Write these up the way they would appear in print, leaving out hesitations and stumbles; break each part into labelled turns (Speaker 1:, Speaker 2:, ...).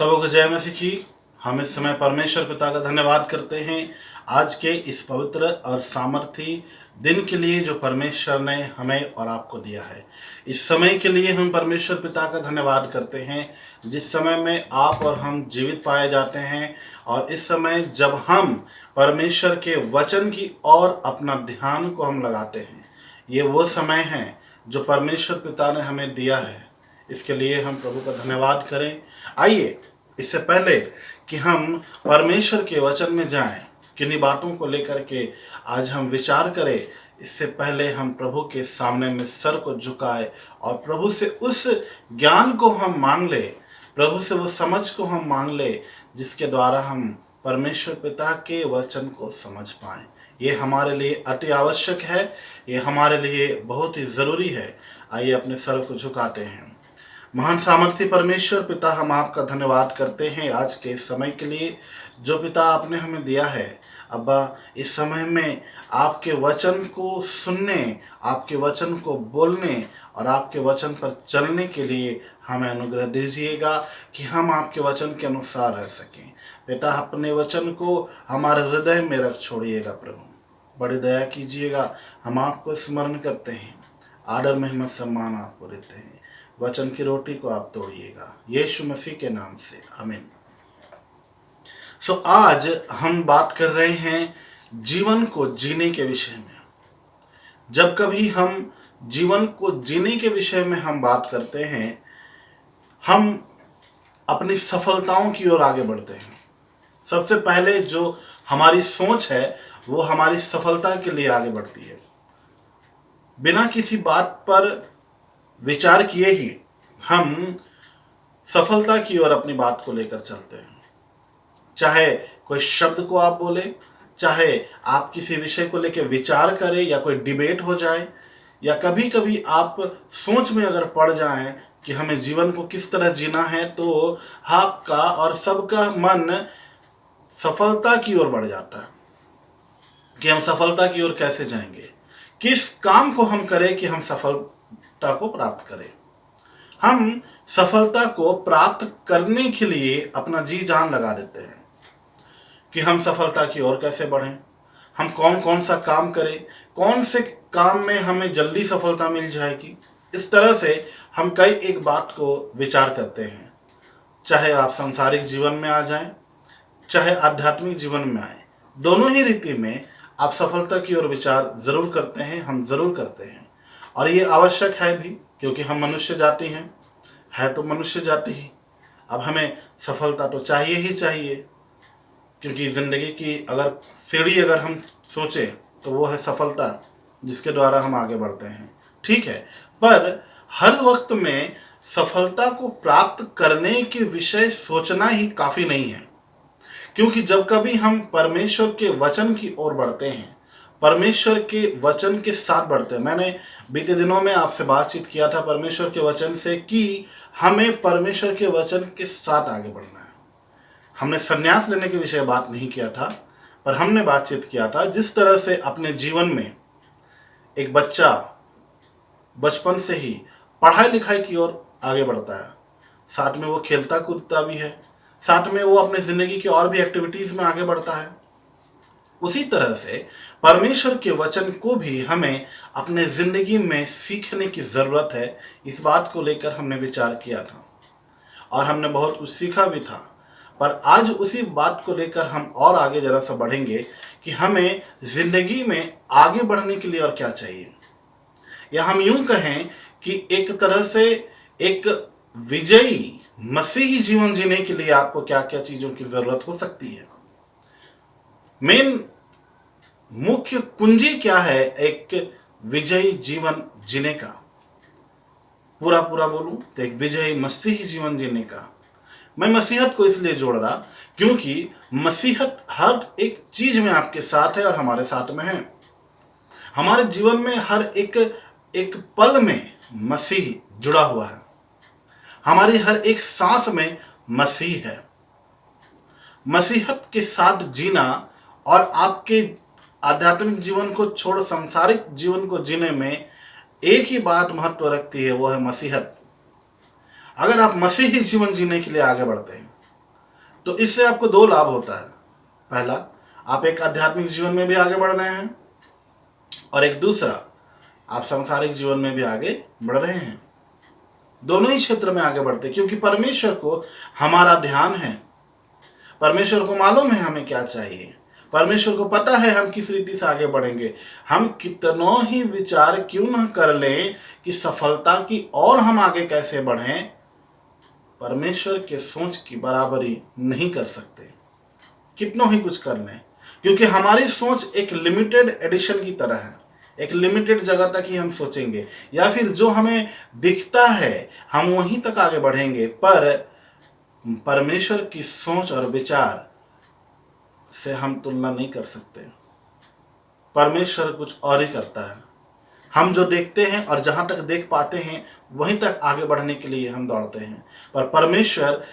Speaker 1: सबों को जय मसीह की। हम इस समय परमेश्वर पिता का धन्यवाद करते हैं आज के इस पवित्र और सामर्थी दिन के लिए जो परमेश्वर ने हमें और आपको दिया है। इस समय के लिए हम परमेश्वर पिता का धन्यवाद करते हैं जिस समय में आप और हम जीवित पाए जाते हैं, और इस समय जब हम परमेश्वर के वचन की ओर अपना ध्यान को हम लगाते हैं। ये वो समय है जो परमेश्वर पिता ने हमें दिया है। इसके लिए हम प्रभु का धन्यवाद करें। आइए, इससे पहले कि हम परमेश्वर के वचन में जाएं, किन्हीं बातों को लेकर के आज हम विचार करें, इससे पहले हम प्रभु के सामने में सर को झुकाए और प्रभु से उस ज्ञान को हम मांग ले, प्रभु से वो समझ को हम मांग ले जिसके द्वारा हम परमेश्वर पिता के वचन को समझ पाएं। ये हमारे लिए अति आवश्यक है, ये हमारे लिए बहुत ही ज़रूरी है। आइए अपने सर को झुकाते हैं। महान सामर्थी परमेश्वर पिता, हम आपका धन्यवाद करते हैं आज के समय के लिए जो पिता आपने हमें दिया है। अब्बा, इस समय में आपके वचन को सुनने, आपके वचन को बोलने और आपके वचन पर चलने के लिए हमें अनुग्रह दीजिएगा कि हम आपके वचन के अनुसार रह सकें। पिता, अपने वचन को हमारे हृदय में रख छोड़िएगा। प्रभु, बड़ी दया कीजिएगा। हम आपको स्मरण करते हैं, आदर महिमा सम्मान आपको देते हैं। वचन की रोटी को आप तोड़िएगा, यीशु मसीह के नाम से, आमीन। आज हम बात कर रहे हैं जीवन को जीने के विषय में। जब कभी हम जीवन को जीने के विषय में हम बात करते हैं, हम अपनी सफलताओं की ओर आगे बढ़ते हैं। सबसे पहले जो हमारी सोच है वो हमारी सफलता के लिए आगे बढ़ती है। बिना किसी बात पर विचार किए ही हम सफलता की ओर अपनी बात को लेकर चलते हैं। चाहे कोई शब्द को आप बोले, चाहे आप किसी विषय को लेकर विचार करें, या कोई डिबेट हो जाए, या कभी कभी आप सोच में अगर पड़ जाएं कि हमें जीवन को किस तरह जीना है, तो आपका और सबका मन सफलता की ओर बढ़ जाता है कि हम सफलता की ओर कैसे जाएंगे, किस काम को हम करें कि हम सफलता को प्राप्त करें। हम सफलता को प्राप्त करने के लिए अपना जी जान लगा देते हैं कि हम सफलता की ओर कैसे बढ़ें, हम कौन कौन सा काम करें, कौन से काम में हमें जल्दी सफलता मिल जाएगी। इस तरह से हम कई एक बात को विचार करते हैं। चाहे आप सांसारिक जीवन में आ जाएं, चाहे आध्यात्मिक जीवन में आए, दोनों ही रीति में आप सफलता की ओर विचार जरूर करते हैं, हम जरूर करते हैं। और ये आवश्यक है भी, क्योंकि हम मनुष्य जाति हैं, है तो मनुष्य जाति ही। अब हमें सफलता तो चाहिए ही चाहिए, क्योंकि ज़िंदगी की अगर सीढ़ी अगर हम सोचें तो वो है सफलता, जिसके द्वारा हम आगे बढ़ते हैं। ठीक है, पर हर वक्त में सफलता को प्राप्त करने के विषय सोचना ही काफ़ी नहीं है, क्योंकि जब कभी हम परमेश्वर के वचन की ओर बढ़ते हैं, परमेश्वर के वचन के साथ बढ़ते हैं। मैंने बीते दिनों में आपसे बातचीत किया था परमेश्वर के वचन से कि हमें परमेश्वर के वचन के साथ आगे बढ़ना है। हमने संन्यास लेने के विषय बात नहीं किया था, पर हमने बातचीत किया था जिस तरह से अपने जीवन में एक बच्चा बचपन से ही पढ़ाई लिखाई की ओर आगे बढ़ता है, साथ में वो खेलता कूदता भी है, साथ में वो अपने ज़िंदगी की और भी एक्टिविटीज़ में आगे बढ़ता है। उसी तरह से परमेश्वर के वचन को भी हमें अपने ज़िंदगी में सीखने की ज़रूरत है। इस बात को लेकर हमने विचार किया था और हमने बहुत कुछ सीखा भी था। पर आज उसी बात को लेकर हम और आगे ज़रा सा बढ़ेंगे कि हमें ज़िंदगी में आगे बढ़ने के लिए और क्या चाहिए, या हम यूं कहें कि एक तरह से एक विजयी मसीही जीवन जीने के लिए आपको क्या क्या चीज़ों की ज़रूरत हो सकती है। मेन मुख्य कुंजी क्या है एक विजयी जीवन जीने का? पूरा पूरा बोलूं तो एक विजयी मसीही जीवन जीने का। मैं मसीहत को इसलिए जोड़ रहा क्योंकि मसीहत हर एक चीज में आपके साथ है और हमारे साथ में है। हमारे जीवन में हर एक पल में मसीह जुड़ा हुआ है। हमारी हर एक सांस में मसीह है। मसीहत के साथ जीना और आपके आध्यात्मिक जीवन को छोड़ सांसारिक जीवन को जीने में एक ही बात महत्व रखती है, वो है मसीहत। अगर आप मसीही जीवन जीने के लिए आगे बढ़ते हैं, तो इससे आपको दो लाभ होता है। पहला, आप एक आध्यात्मिक जीवन में भी आगे बढ़ रहे हैं, और एक दूसरा, आप सांसारिक जीवन में भी आगे बढ़ रहे हैं। दोनों ही क्षेत्र में आगे बढ़ते हैं, क्योंकि परमेश्वर को हमारा ध्यान है। परमेश्वर को मालूम है हमें क्या चाहिए। परमेश्वर को पता है हम किस रीति से आगे बढ़ेंगे। हम कितनों ही विचार क्यों न कर लें कि सफलता की और हम आगे कैसे बढ़ें, परमेश्वर के सोच की बराबरी नहीं कर सकते, कितनों ही कुछ कर लें। क्योंकि हमारी सोच एक लिमिटेड एडिशन की तरह है, एक लिमिटेड जगह तक ही हम सोचेंगे, या फिर जो हमें दिखता है हम वहीं तक आगे बढ़ेंगे। पर परमेश्वर की सोच और विचार से हम तुलना नहीं कर सकते। परमेश्वर कुछ और ही करता है। हम जो देखते हैं और जहाँ तक देख पाते हैं वहीं तक आगे बढ़ने के लिए हम दौड़ते हैं, पर परमेश्वर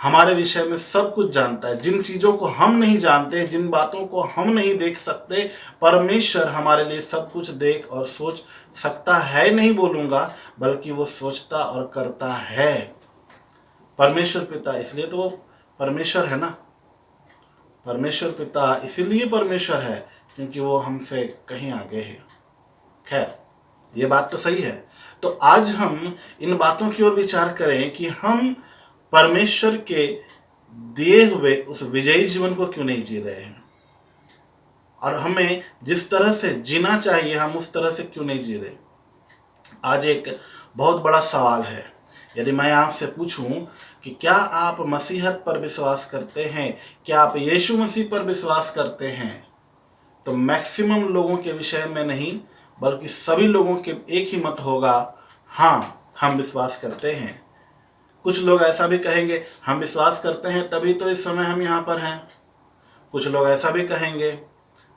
Speaker 1: हमारे विषय में सब कुछ जानता है। जिन चीज़ों को हम नहीं जानते, जिन बातों को हम नहीं देख सकते, परमेश्वर हमारे लिए सब कुछ देख और सोच सकता है, नहीं बोलूँगा, बल्कि वो सोचता और करता है। परमेश्वर पिता, इसलिए तो वो परमेश्वर है ना। परमेश्वर पिता इसीलिए परमेश्वर है क्योंकि वो हमसे कहीं आगे है। खैर, ये बात तो सही है। तो आज हम इन बातों की ओर विचार करें कि हम परमेश्वर के दिए हुए उस विजयी जीवन को क्यों नहीं जी रहे हैं, और हमें जिस तरह से जीना चाहिए हम उस तरह से क्यों नहीं जी रहे। आज एक बहुत बड़ा सवाल है। यदि मैं आपसे पूछूं कि क्या आप मसीहत पर विश्वास करते हैं, क्या आप यीशु मसीह पर विश्वास करते हैं, तो मैक्सिमम लोगों के विषय में नहीं बल्कि सभी लोगों के एक ही मत होगा, हाँ हम विश्वास करते हैं। कुछ लोग ऐसा भी कहेंगे, हम विश्वास करते हैं तभी तो इस समय हम यहाँ पर हैं। कुछ लोग ऐसा भी कहेंगे,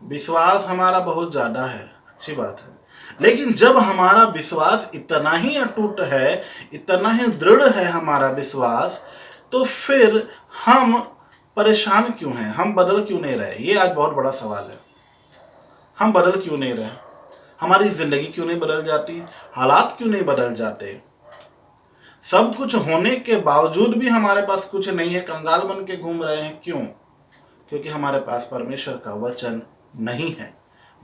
Speaker 1: विश्वास हमारा बहुत ज़्यादा है, अच्छी बात है, लेकिन जब हमारा विश्वास इतना ही अटूट है, इतना ही दृढ़ है हमारा विश्वास, तो फिर हम परेशान क्यों हैं, हम बदल क्यों नहीं रहे। ये आज बहुत बड़ा सवाल है। हम बदल क्यों नहीं रहे, हमारी ज़िंदगी क्यों नहीं बदल जाती, हालात क्यों नहीं बदल जाते। सब कुछ होने के बावजूद भी हमारे पास कुछ नहीं है, कंगाल बन के घूम रहे हैं। क्यों? क्योंकि हमारे पास परमेश्वर का वचन नहीं है।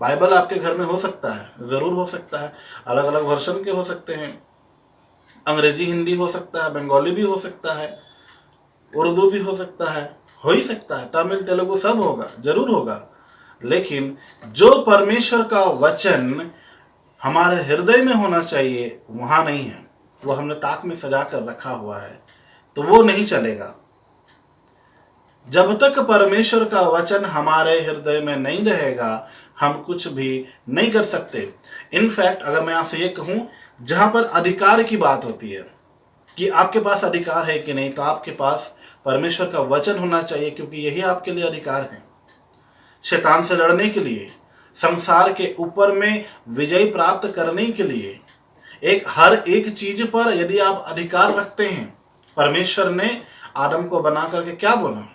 Speaker 1: बाइबल आपके घर में हो सकता है, ज़रूर हो सकता है, अलग अलग वर्जन के हो सकते हैं, अंग्रेजी हिंदी हो सकता है, बंगाली भी हो सकता है, उर्दू भी हो सकता है, हो ही सकता है, तमिल तेलुगु सब होगा, ज़रूर होगा। लेकिन जो परमेश्वर का वचन हमारे हृदय में होना चाहिए वहाँ नहीं है, वो हमने ताक में सजा कर रखा हुआ है, तो वो नहीं चलेगा। जब तक परमेश्वर का वचन हमारे हृदय में नहीं रहेगा हम कुछ भी नहीं कर सकते। इनफैक्ट अगर मैं आपसे ये कहूँ, जहाँ पर अधिकार की बात होती है कि आपके पास अधिकार है कि नहीं, तो आपके पास परमेश्वर का वचन होना चाहिए, क्योंकि यही आपके लिए अधिकार है। शैतान से लड़ने के लिए, संसार के ऊपर में विजय प्राप्त करने के लिए, हर एक चीज पर यदि आप अधिकार रखते हैं। परमेश्वर ने आदम को बना करके क्या बोला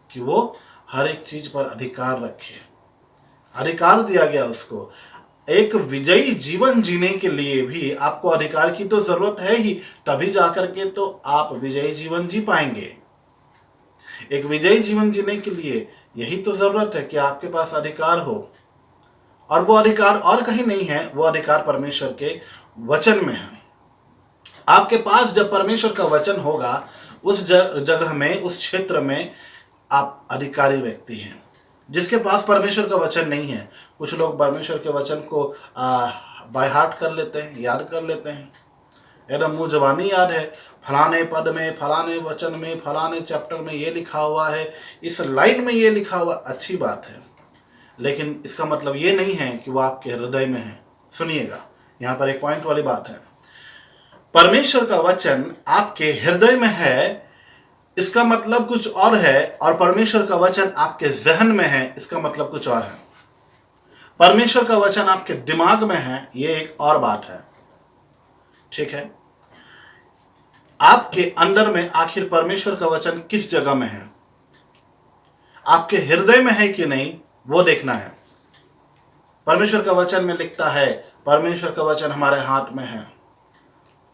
Speaker 1: कि वो हर एक चीज पर अधिकार रखे, अधिकार दिया गया उसको। एक विजयी जीवन जीने के लिए भी आपको अधिकार की तो जरूरत है ही, तभी जाकर के तो आप विजयी जीवन जी पाएंगे। एक विजयी जीवन जीने के लिए यही तो जरूरत है कि आपके पास अधिकार हो, और वो अधिकार और कहीं नहीं है, वो अधिकार परमेश्वर के वचन में है। आपके पास जब परमेश्वर का वचन होगा, उस जगह में, उस क्षेत्र में आप अधिकारी व्यक्ति हैं। जिसके पास परमेश्वर का वचन नहीं है, कुछ लोग परमेश्वर के वचन को बाय हार्ट कर लेते हैं, याद कर लेते हैं, एकदम मुँह ज़बानी याद है, फलाने पद में, फलाने वचन में, फलाने चैप्टर में ये लिखा हुआ है, इस लाइन में ये लिखा हुआ। अच्छी बात है, लेकिन इसका मतलब ये नहीं है कि वो आपके हृदय में है। सुनिएगा, यहाँ पर एक पॉइंट वाली बात है। परमेश्वर का वचन आपके हृदय में है, इसका मतलब कुछ और है, और परमेश्वर का वचन आपके जहन में है, इसका मतलब कुछ और है। परमेश्वर का वचन आपके दिमाग में है, ये एक और बात है। ठीक है, आपके अंदर में आखिर परमेश्वर का वचन किस जगह में है, आपके हृदय में है कि नहीं, वो देखना है। परमेश्वर का वचन में लिखता है, परमेश्वर का वचन हमारे हाथ में है।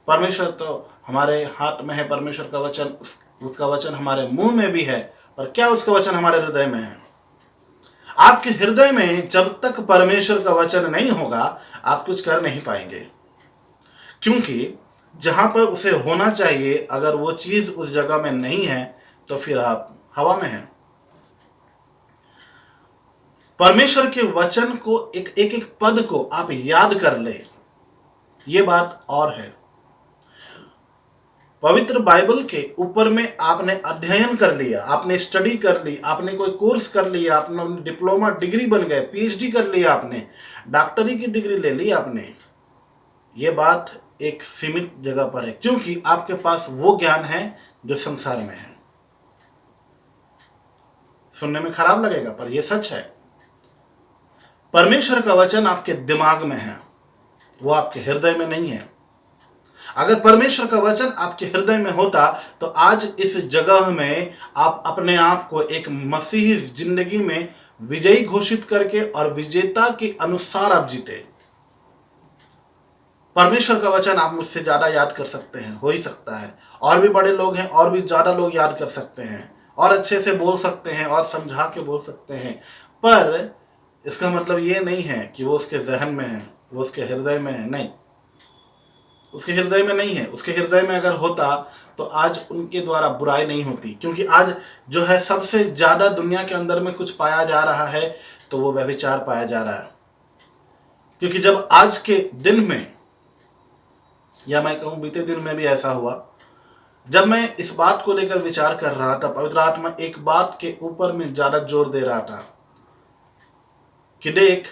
Speaker 1: परमेश्वर तो हमारे हाथ में है, परमेश्वर का वचन उसका वचन हमारे मुंह में भी है, पर क्या उसका वचन हमारे हृदय में है? आपके हृदय में जब तक परमेश्वर का वचन नहीं होगा, आप कुछ कर नहीं पाएंगे, क्योंकि जहां पर उसे होना चाहिए, अगर वो चीज उस जगह में नहीं है, तो फिर आप हवा में हैं। परमेश्वर के वचन को एक एक पद को आप याद कर ले, ये बात और है। पवित्र बाइबल के ऊपर में आपने अध्ययन कर लिया, आपने स्टडी कर ली, आपने कोई कोर्स कर लिया, आपने डिप्लोमा डिग्री बन गए, पीएचडी कर लिया, आपने डॉक्टरी की डिग्री ले ली आपने, ये बात एक सीमित जगह पर है, क्योंकि आपके पास वो ज्ञान है जो संसार में है। सुनने में खराब लगेगा, पर यह सच है। परमेश्वर का वचन आपके दिमाग में है, वो आपके हृदय में नहीं है। अगर परमेश्वर का वचन आपके हृदय में होता, तो आज इस जगह में आप अपने आप को एक मसीही जिंदगी में विजयी घोषित करके और विजेता के अनुसार आप जीते। परमेश्वर का वचन आप मुझसे ज्यादा याद कर सकते हैं, हो ही सकता है, और भी बड़े लोग हैं, और भी ज्यादा लोग याद कर सकते हैं, और अच्छे से बोल सकते हैं, और समझा के बोल सकते हैं, पर इसका मतलब ये नहीं है कि वो उसके जहन में है, वो उसके हृदय में है। नहीं, उसके हृदय में नहीं है। उसके हृदय में अगर होता तो आज उनके द्वारा बुराई नहीं होती, क्योंकि आज जो है सबसे ज्यादा दुनिया के अंदर में कुछ पाया जा रहा है, तो वो व्यभिचार पाया जा रहा है। क्योंकि जब आज के दिन में, या मैं कहूं बीते दिन में भी ऐसा हुआ, जब मैं इस बात को लेकर विचार कर रहा था, पवित्र आत्मा एक बात के ऊपर में ज्यादा जोर दे रहा था कि देख,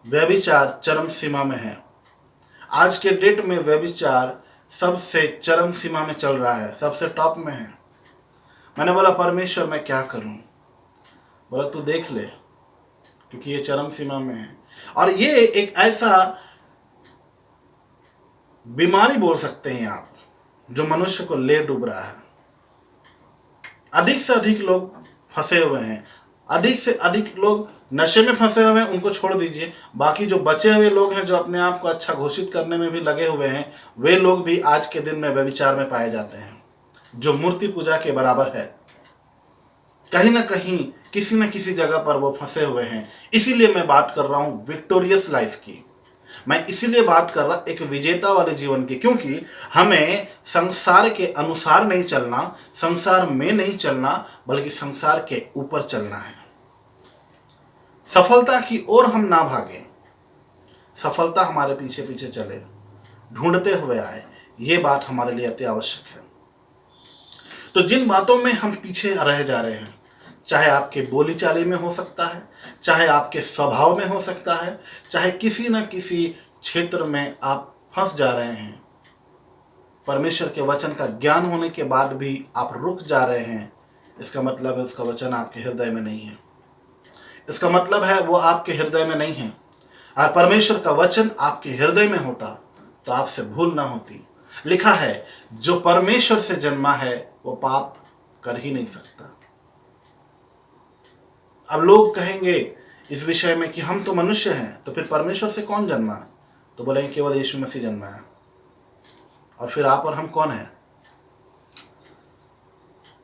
Speaker 1: व्यभिचार चरम सीमा में है। आज के डेट में व्यभिचार सबसे चरम सीमा में चल रहा है, सबसे टॉप में है। मैंने बोला परमेश्वर मैं क्या करूं? बोला तू देख ले, क्योंकि ये चरम सीमा में है। और ये एक ऐसा बीमारी बोल सकते हैं आप, जो मनुष्य को ले डूब रहा है। अधिक से अधिक लोग फंसे हुए हैं, अधिक से अधिक लोग नशे में फंसे हुए हैं, उनको छोड़ दीजिए। बाकी जो बचे हुए लोग हैं, जो अपने आप को अच्छा घोषित करने में भी लगे हुए हैं, वे लोग भी आज के दिन में व्यभिचार में पाए जाते हैं, जो मूर्ति पूजा के बराबर है। कहीं ना कहीं किसी न किसी जगह पर वो फंसे हुए हैं। इसीलिए मैं बात कर रहा हूं विक्टोरियस लाइफ की, मैं इसीलिए बात कर रहा एक विजेता वाले जीवन की, क्योंकि हमें संसार के अनुसार नहीं चलना, संसार में नहीं चलना, बल्कि संसार के ऊपर चलना है। सफलता की ओर हम ना भागें, सफलता हमारे पीछे पीछे चले, ढूंढते हुए आए। ये बात हमारे लिए अति आवश्यक है। तो जिन बातों में हम पीछे रह जा रहे हैं, चाहे आपके बोली चाली में हो सकता है, चाहे आपके स्वभाव में हो सकता है, चाहे किसी न किसी क्षेत्र में आप फंस जा रहे हैं, परमेश्वर के वचन का ज्ञान होने के बाद भी आप रुक जा रहे हैं, इसका मतलब है उसका वचन आपके हृदय में नहीं है। इसका मतलब है वो आपके हृदय में नहीं है। और परमेश्वर का वचन आपके हृदय में होता तो आपसे भूल ना होती। लिखा है जो परमेश्वर से जन्मा है वो पाप कर ही नहीं सकता। अब लोग कहेंगे इस विषय में कि हम तो मनुष्य हैं, तो फिर परमेश्वर से कौन जन्मा? तो बोलेंगे केवल यीशु मसीह जन्मा है। और फिर आप और हम कौन है?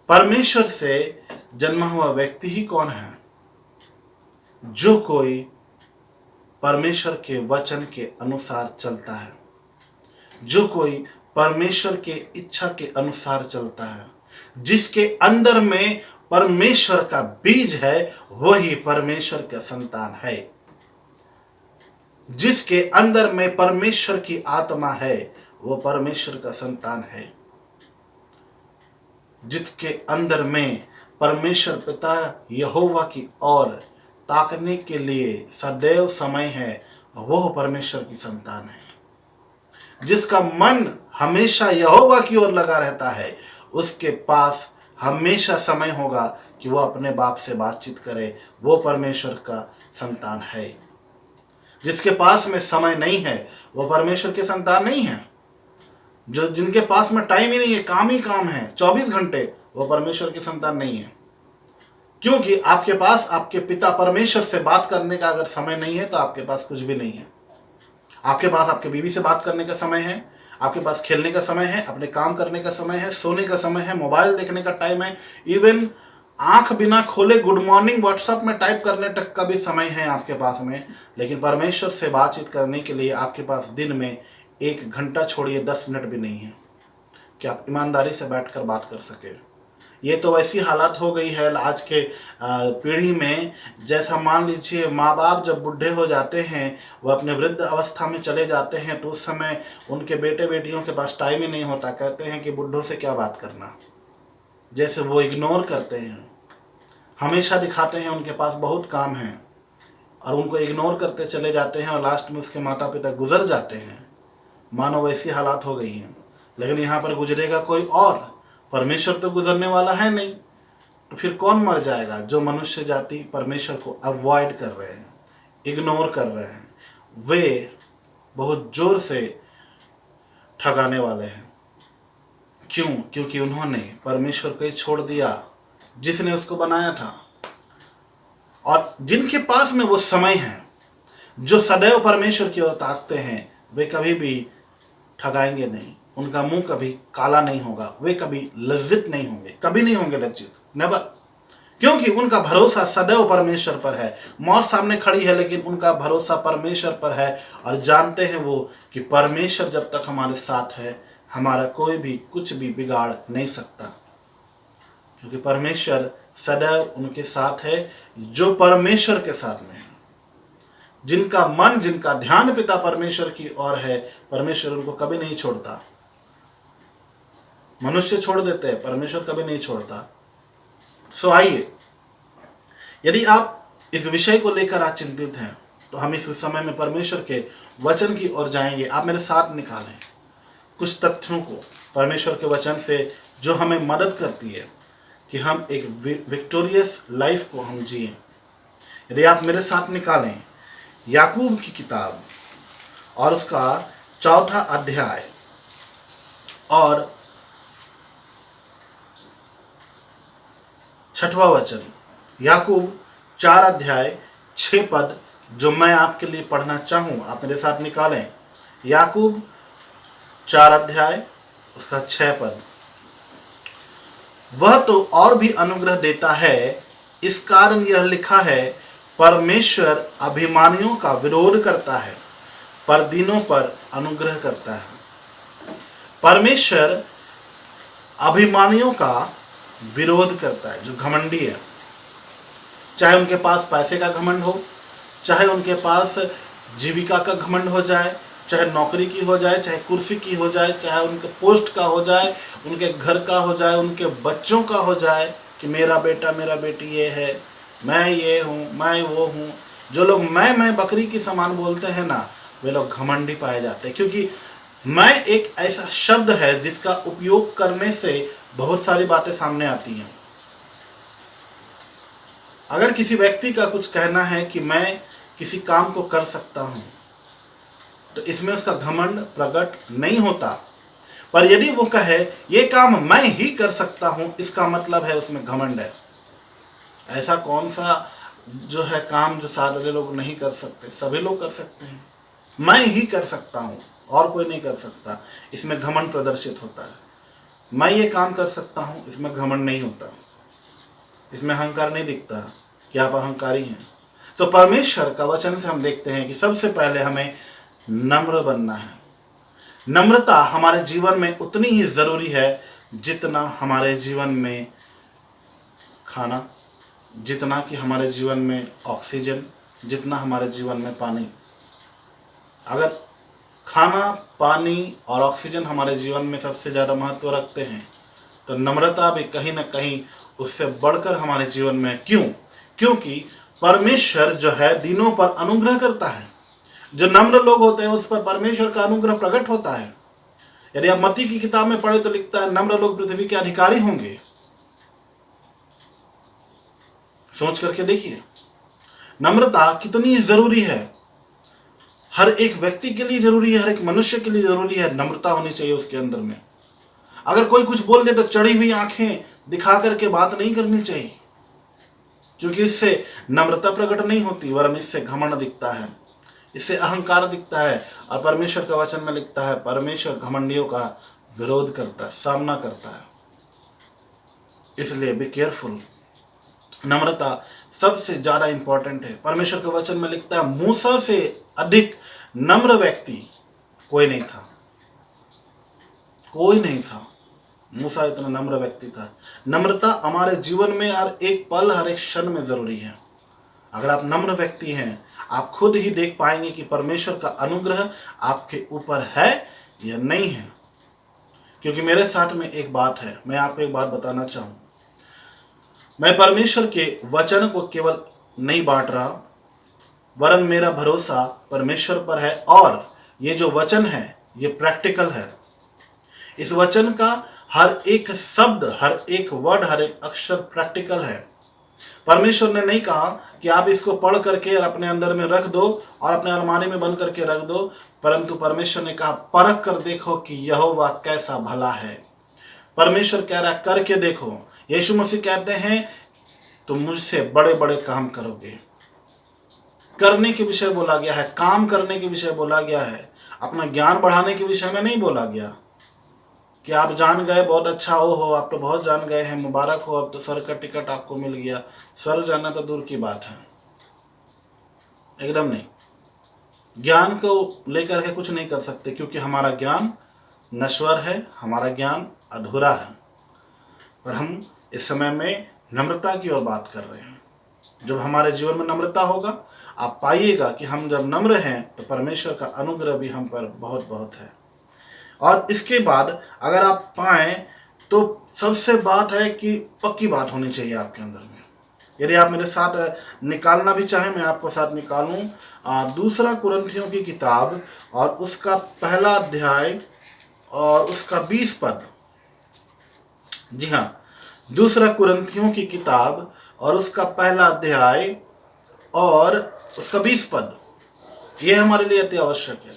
Speaker 1: परमेश्वर से जन्मा हुआ व्यक्ति ही कौन है? जो कोई परमेश्वर के वचन के अनुसार चलता है, जो कोई परमेश्वर के इच्छा के अनुसार चलता है, जिसके अंदर में परमेश्वर का बीज है, वही परमेश्वर का संतान है। जिसके अंदर में परमेश्वर की आत्मा है, वो परमेश्वर का संतान है। जिसके अंदर में परमेश्वर पिता यहोवा की ओर ताकने के लिए सदैव समय है, वो परमेश्वर की संतान है। जिसका मन हमेशा यहोवा की ओर लगा रहता है, उसके पास हमेशा समय होगा कि वो अपने बाप से बातचीत करे, वो परमेश्वर का संतान है। जिसके पास में समय नहीं है, वो परमेश्वर के संतान नहीं है। जो जिनके पास में टाइम ही नहीं है, काम ही काम है 24 घंटे, वो परमेश्वर के संतान नहीं है। क्योंकि आपके पास आपके पिता परमेश्वर से बात करने का अगर समय नहीं है, तो आपके पास कुछ भी नहीं है। आपके पास आपके बीवी से बात करने का समय है, आपके पास खेलने का समय है, अपने काम करने का समय है, सोने का समय है, मोबाइल देखने का टाइम है, इवन आंख बिना खोले गुड मॉर्निंग व्हाट्सएप में टाइप करने तक का भी समय है आपके पास में। लेकिन परमेश्वर से बातचीत करने के लिए आपके पास दिन में 1 घंटा छोड़िए 10 मिनट भी नहीं है कि आप ईमानदारी से बैठकर बात कर सके। ये तो वैसी हालत हो गई है आज के पीढ़ी में, जैसा मान लीजिए माँ बाप जब बूढ़े हो जाते हैं, वह अपने वृद्ध अवस्था में चले जाते हैं, तो उस समय उनके बेटे बेटियों के पास टाइम ही नहीं होता। कहते हैं कि बूढ़ों से क्या बात करना, जैसे वो इग्नोर करते हैं, हमेशा दिखाते हैं उनके पास बहुत काम है और उनको इग्नोर करते चले जाते हैं और लास्ट में उसके माता पिता गुजर जाते हैं। मानो वैसी हालात हो गई हैं। लेकिन यहाँ पर गुजरेगा कोई और, परमेश्वर तो गुजरने वाला है नहीं, तो फिर कौन मर जाएगा? जो मनुष्य जाति परमेश्वर को अवॉइड कर रहे हैं, इग्नोर कर रहे हैं, वे बहुत जोर से ठगाने वाले हैं। क्यों? क्योंकि उन्होंने परमेश्वर को ही छोड़ दिया जिसने उसको बनाया था। और जिनके पास में वो समय है, जो सदैव परमेश्वर की ओर ताकते हैं, वे कभी भी ठगाएंगे नहीं, उनका मुंह कभी काला नहीं होगा, वे कभी लज्जित नहीं होंगे, कभी नहीं होंगे लज्जित, नेवर। क्योंकि उनका भरोसा सदैव परमेश्वर पर है। मौत सामने खड़ी है लेकिन उनका भरोसा परमेश्वर पर है और जानते हैं वो कि परमेश्वर जब तक हमारे साथ है, हमारा कोई भी कुछ भी बिगाड़ नहीं सकता। क्योंकि परमेश्वर सदैव उनके साथ है जो परमेश्वर के साथ में है, जिनका मन, जिनका ध्यान पिता परमेश्वर की ओर है। परमेश्वर उनको कभी नहीं छोड़ता। मनुष्य छोड़ देते हैं, परमेश्वर कभी नहीं छोड़ता। सो आइए, यदि आप इस विषय को लेकर आज चिंतित हैं, तो हम इस समय में परमेश्वर के वचन की ओर जाएंगे। आप मेरे साथ निकालें कुछ तथ्यों को परमेश्वर के वचन से, जो हमें मदद करती है कि हम एक विक्टोरियस लाइफ को हम जिए। यदि आप मेरे साथ निकालें याकूब की किताब और उसका 4था अध्याय और 6वां वचन, याकूब 4 अध्याय 6 पद, जो मैं आपके लिए पढ़ना चाहूँ। आप मेरे साथ निकालें याकूब 4 अध्याय उसका 6 पद। वह तो और भी अनुग्रह देता है, इस कारण यह लिखा है, परमेश्वर अभिमानियों का विरोध करता है पर दीनों पर अनुग्रह करता है। परमेश्वर अभिमानियों का विरोध करता है, जो घमंडी है, चाहे उनके पास पैसे का घमंड हो, चाहे उनके पास जीविका का घमंड हो जाए, चाहे नौकरी की हो जाए, चाहे कुर्सी की हो जाए, चाहे उनके पोस्ट का हो जाए, उनके घर का हो जाए, उनके बच्चों का हो जाए कि मेरा बेटा मेरा बेटी ये है, मैं ये हूँ, मैं वो हूँ। जो लोग मैं बकरी की समान बोलते हैं ना, वे लोग घमंडी पाए जाते हैं। क्योंकि मैं एक ऐसा शब्द है जिसका उपयोग करने से बहुत सारी बातें सामने आती हैं। अगर किसी व्यक्ति का कुछ कहना है कि मैं किसी काम को कर सकता हूँ, तो इसमें उसका घमंड प्रकट नहीं होता। पर यदि वो कहे ये काम मैं ही कर सकता हूँ, इसका मतलब है उसमें घमंड है। ऐसा कौन सा जो है काम जो सारे लोग नहीं कर सकते? सभी लोग कर सकते हैं। मैं ही कर सकता हूँ और कोई नहीं कर सकता, इसमें घमंड प्रदर्शित होता है। मैं ये काम कर सकता हूँ, इसमें घमंड नहीं होता, इसमें अहंकार नहीं दिखता कि आप अहंकारी हैं। तो परमेश्वर का वचन से हम देखते हैं कि सबसे पहले हमें नम्र बनना है। नम्रता हमारे जीवन में उतनी ही ज़रूरी है जितना हमारे जीवन में खाना, जितना कि हमारे जीवन में ऑक्सीजन, जितना हमारे जीवन में पानी। अगर खाना, पानी और ऑक्सीजन हमारे जीवन में सबसे ज़्यादा महत्व रखते हैं, तो नम्रता भी कहीं ना कहीं उससे बढ़कर हमारे जीवन में। क्यों? क्योंकि परमेश्वर जो है दीनों पर अनुग्रह करता है। जो नम्र लोग होते हैं उस पर परमेश्वर का अनुग्रह प्रकट होता है। यदि आप मत्ती की किताब में पढ़े तो लिखता है, नम्र लोग पृथ्वी के अधिकारी होंगे। सोच करके देखिए नम्रता कितनी जरूरी है। हर एक व्यक्ति के लिए जरूरी है, हर एक मनुष्य के लिए जरूरी है। नम्रता होनी चाहिए उसके अंदर में। अगर कोई कुछ बोल दे तो चढ़ी हुई आंखें दिखा करके बात नहीं करनी चाहिए, क्योंकि इससे नम्रता प्रकट नहीं होती, वरन इससे घमंड दिखता है। इससे अहंकार दिखता है। और परमेश्वर का वचन में लिखता है परमेश्वर घमंडियों का विरोध करता है, सामना करता है। इसलिए बी केयरफुल। नम्रता सबसे ज्यादा इंपॉर्टेंट है। परमेश्वर के वचन में लिखता है मूसा से अधिक नम्र व्यक्ति कोई नहीं था, कोई नहीं था। मूसा इतना नम्र व्यक्ति था। नम्रता हमारे जीवन में हर एक पल, हर एक क्षण में जरूरी है। अगर आप नम्र व्यक्ति हैं, आप खुद ही देख पाएंगे कि परमेश्वर का अनुग्रह आपके ऊपर है या नहीं है। क्योंकि मेरे साथ में एक बात है, मैं आपको एक बात बताना चाहूँ। मैं परमेश्वर के वचन को केवल नहीं बांट रहा, वरन मेरा भरोसा परमेश्वर पर है। और ये जो वचन है ये प्रैक्टिकल है। इस वचन का हर एक शब्द, हर एक वर्ड, हर एक अक्षर प्रैक्टिकल है। परमेश्वर ने नहीं कहा कि आप इसको पढ़ करके और अपने अंदर में रख दो और अपने अलमारी में बंद करके रख दो, परंतु परमेश्वर ने कहा परख कर देखो कि यहोवा कैसा भला है। परमेश्वर कह रहा है करके देखो। यीशु मसीह कहते हैं तुम मुझसे बड़े बड़े काम करोगे। करने के विषय बोला गया है, काम करने के विषय बोला गया है। अपना ज्ञान बढ़ाने के विषय में नहीं बोला गया कि आप जान गए बहुत अच्छा हो आप तो बहुत जान गए हैं, मुबारक हो, अब तो स्वर्ग का टिकट आपको मिल गया। स्वर्ग जाना तो दूर की बात है, एकदम नहीं। ज्ञान को लेकर के कुछ नहीं कर सकते, क्योंकि हमारा ज्ञान नश्वर है, हमारा ज्ञान अधूरा है। पर हम इस समय में नम्रता की ओर बात कर रहे हैं। जब हमारे जीवन में नम्रता होगा, आप पाइएगा कि हम जब नम्र हैं तो परमेश्वर का अनुग्रह भी हम पर बहुत बहुत है। और इसके बाद अगर आप पाएं तो सबसे बात है कि पक्की बात होनी चाहिए आपके अंदर में। यदि आप मेरे साथ निकालना भी चाहें, मैं आपको साथ निकालूं दूसरा कुरिन्थियों की किताब और उसका पहला अध्याय और उसका 20 पद। जी हाँ, दूसरा कुरिन्थियों की किताब और उसका पहला अध्याय और उसका 20 पद। यह हमारे लिए अति आवश्यक है,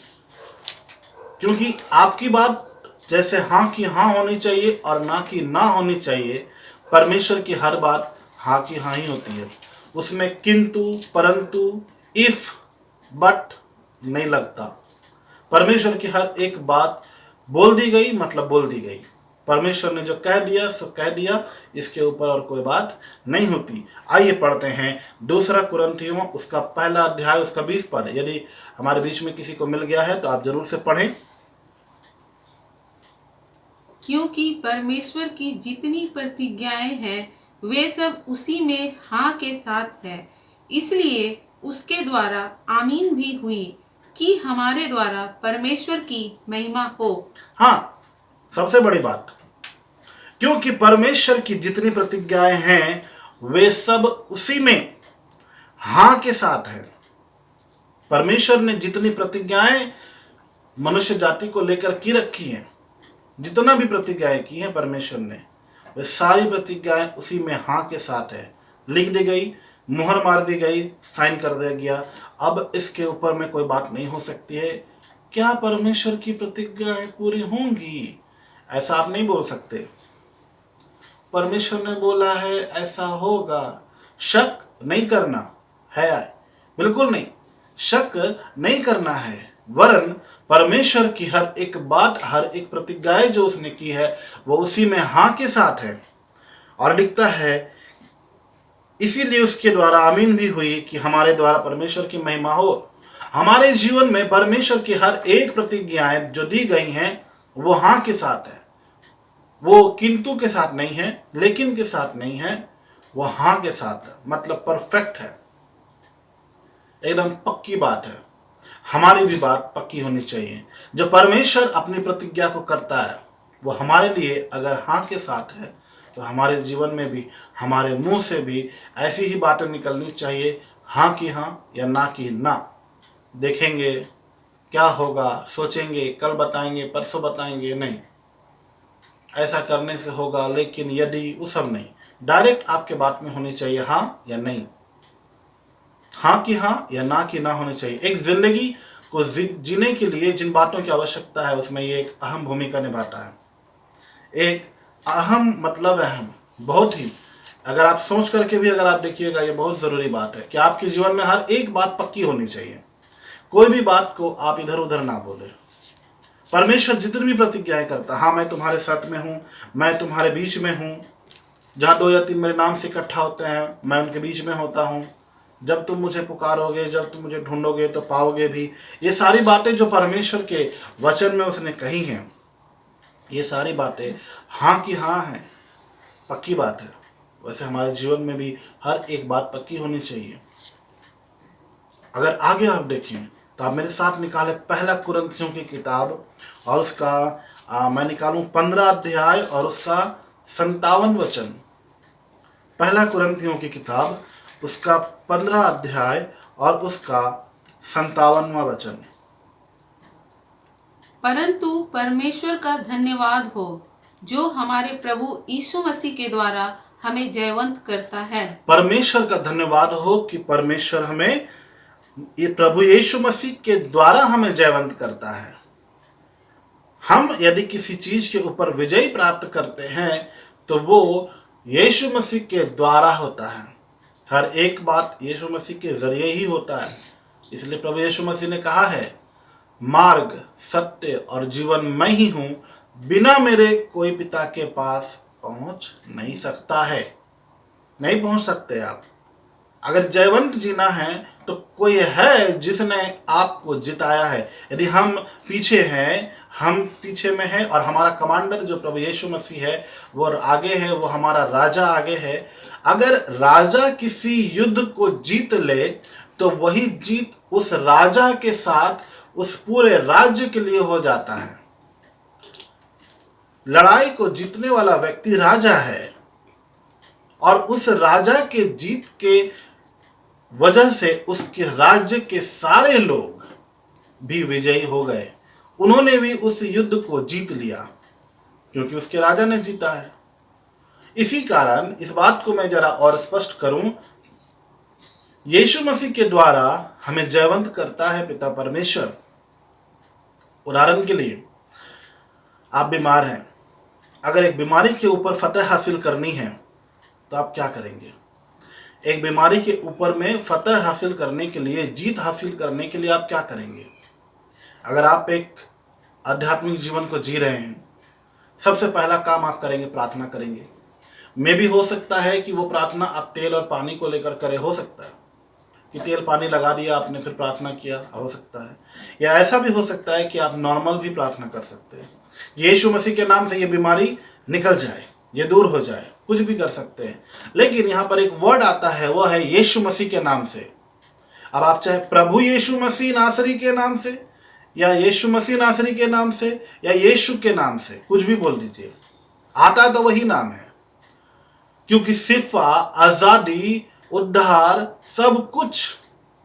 Speaker 1: क्योंकि आपकी बात जैसे हाँ की हाँ होनी चाहिए और ना की ना होनी चाहिए। परमेश्वर की हर बात हाँ की हाँ ही होती है, उसमें किंतु, परंतु, इफ, बट नहीं लगता। परमेश्वर की हर एक बात बोल दी गई मतलब बोल दी गई। परमेश्वर ने जो कह दिया सो कह दिया, इसके ऊपर और कोई बात नहीं होती। आइए पढ़ते हैं दूसरा कुरिन्थियों उसका पहला अध्याय उसका 20 पद। यदि हमारे बीच में किसी को मिल गया है तो आप जरूर से पढ़ें।
Speaker 2: क्योंकि परमेश्वर की जितनी प्रतिज्ञाएं हैं वे सब उसी में हाँ के साथ है, इसलिए उसके द्वारा आमीन भी हुई कि हमारे द्वारा परमेश्वर की महिमा हो।
Speaker 1: हाँ, सबसे बड़ी बात, क्योंकि परमेश्वर की जितनी प्रतिज्ञाएं हैं वे सब उसी में हाँ के साथ है। परमेश्वर ने जितनी प्रतिज्ञाएं मनुष्य जाति को लेकर की रखी हैं, जितना भी प्रतिज्ञाएं की हैं परमेश्वर ने, वे सारी प्रतिज्ञाएं उसी में हाँ के साथ है। लिख दी गई, मुहर मार दी गई, साइन कर दिया गया। अब इसके ऊपर में कोई बात नहीं हो सकती है। क्या परमेश्वर की प्रतिज्ञाएं पूरी होंगी, ऐसा आप नहीं बोल सकते। परमेश्वर ने बोला है ऐसा होगा, शक नहीं करना है, बिल्कुल नहीं, शक नहीं करना है। वरन परमेश्वर की हर एक बात, हर एक प्रतिज्ञा जो उसने की है वो उसी में हाँ के साथ है। और लिखता है इसीलिए उसके द्वारा आमीन भी हुई कि हमारे द्वारा परमेश्वर की महिमा हो। हमारे जीवन में परमेश्वर की हर एक प्रतिज्ञाएं जो दी गई हैं वो हाँ के साथ है। वो किंतु के साथ नहीं है, लेकिन के साथ नहीं है, वो हाँ के साथ है। मतलब परफेक्ट है, एकदम पक्की बात है। हमारी भी बात पक्की होनी चाहिए। जो परमेश्वर अपनी प्रतिज्ञा को करता है वो हमारे लिए अगर हाँ के साथ है तो हमारे जीवन में भी, हमारे मुंह से भी ऐसी ही बातें निकलनी चाहिए, हाँ की हाँ या ना की ना। देखेंगे क्या होगा, सोचेंगे कल बताएंगे, परसों बताएंगे, नहीं, ऐसा करने से होगा। लेकिन यदि वो सब नहीं, डायरेक्ट आपके बात में होनी चाहिए हाँ या नहीं, हाँ की हाँ या ना की ना होनी चाहिए। एक जिंदगी को जीने के लिए जिन बातों की आवश्यकता है उसमें ये एक अहम भूमिका निभाता है। एक अहम मतलब अहम, बहुत ही, अगर आप सोच करके भी अगर आप देखिएगा, ये बहुत ज़रूरी बात है कि आपके जीवन में हर एक बात पक्की होनी चाहिए। कोई भी बात को आप इधर उधर ना बोले। परमेश्वर जितनी भी प्रतिज्ञाएं करता, हाँ मैं तुम्हारे साथ में हूँ, मैं तुम्हारे बीच में हूँ, जहाँ 2 या 3 मेरे नाम से इकट्ठा होते हैं मैं उनके बीच में होता हूँ, जब तुम मुझे पुकारोगे, जब तुम मुझे ढूंढोगे तो पाओगे भी। ये सारी बातें जो परमेश्वर के वचन में उसने कही हैं, ये सारी बातें हाँ की हाँ हैं, पक्की बात है। वैसे हमारे जीवन में भी हर एक बात पक्की होनी चाहिए। अगर आगे आप देखें तो आप मेरे साथ निकाले पहला कुरिन्थियों की किताब और उसका मैं निकालूं 15 अध्याय और उसका 57 वचन। पहला कुरिन्थियों की किताब उसका 15 अध्याय और उसका 57वां वचन।
Speaker 2: परंतु परमेश्वर का धन्यवाद हो जो हमारे प्रभु यीशु मसीह के द्वारा हमें जयवंत करता है।
Speaker 1: परमेश्वर का धन्यवाद हो कि परमेश्वर हमें, ये प्रभु यीशु मसीह के द्वारा हमें जयवंत करता है। हम यदि किसी चीज के ऊपर विजय प्राप्त करते हैं तो वो यीशु मसीह के द्वारा होता है। हर एक बात यीशु मसीह के जरिए ही होता है। इसलिए प्रभु यीशु मसीह ने कहा है, मार्ग, सत्य और जीवन मैं ही हूं, बिना मेरे कोई पिता के पास पहुंच नहीं सकता है। नहीं पहुंच सकते आप। अगर जयवंत जीना है तो कोई है जिसने आपको जिताया है। यदि हम पीछे हैं, हम पीछे में हैं और हमारा कमांडर जो प्रभु यीशु मसीह है वो आगे है, वो हमारा राजा आगे है। अगर राजा किसी युद्ध को जीत ले तो वही जीत उस राजा के साथ उस पूरे राज्य के लिए हो जाता है। लड़ाई को जीतने वाला व्यक्ति राजा है और उस राजा के जीत के वजह से उसके राज्य के सारे लोग भी विजयी हो गए। उन्होंने भी उस युद्ध को जीत लिया क्योंकि उसके राजा ने जीता है। इसी कारण इस बात को मैं जरा और स्पष्ट करूं, यीशु मसीह के द्वारा हमें जयवंत करता है पिता परमेश्वर। उदाहरण के लिए, आप बीमार हैं, अगर एक बीमारी के ऊपर फतह हासिल करनी है तो आप क्या करेंगे? एक बीमारी के ऊपर में फतह हासिल करने के लिए, जीत हासिल करने के लिए आप क्या करेंगे? अगर आप एक आध्यात्मिक जीवन को जी रहे हैं, सबसे पहला काम आप करेंगे, प्रार्थना करेंगे। मे भी हो सकता है कि वो प्रार्थना आप तेल और पानी को लेकर करें, हो सकता है कि तेल पानी लगा दिया आपने फिर प्रार्थना किया, हो सकता है। या ऐसा भी हो सकता है कि आप नॉर्मल भी प्रार्थना कर सकते हैं, यीशु मसीह के नाम से ये बीमारी निकल जाए, ये दूर हो जाए, कुछ भी कर सकते हैं। लेकिन यहाँ पर एक वर्ड आता है, वो है यीशु मसीह के नाम से। अब आप चाहे प्रभु यीशु मसीह नासरी के नाम से या यीशु मसीह नासरी के नाम से या यीशु के नाम से कुछ भी बोल दीजिए, आता तो वही नाम है। क्योंकि शिफा, आजादी, उद्धार सब कुछ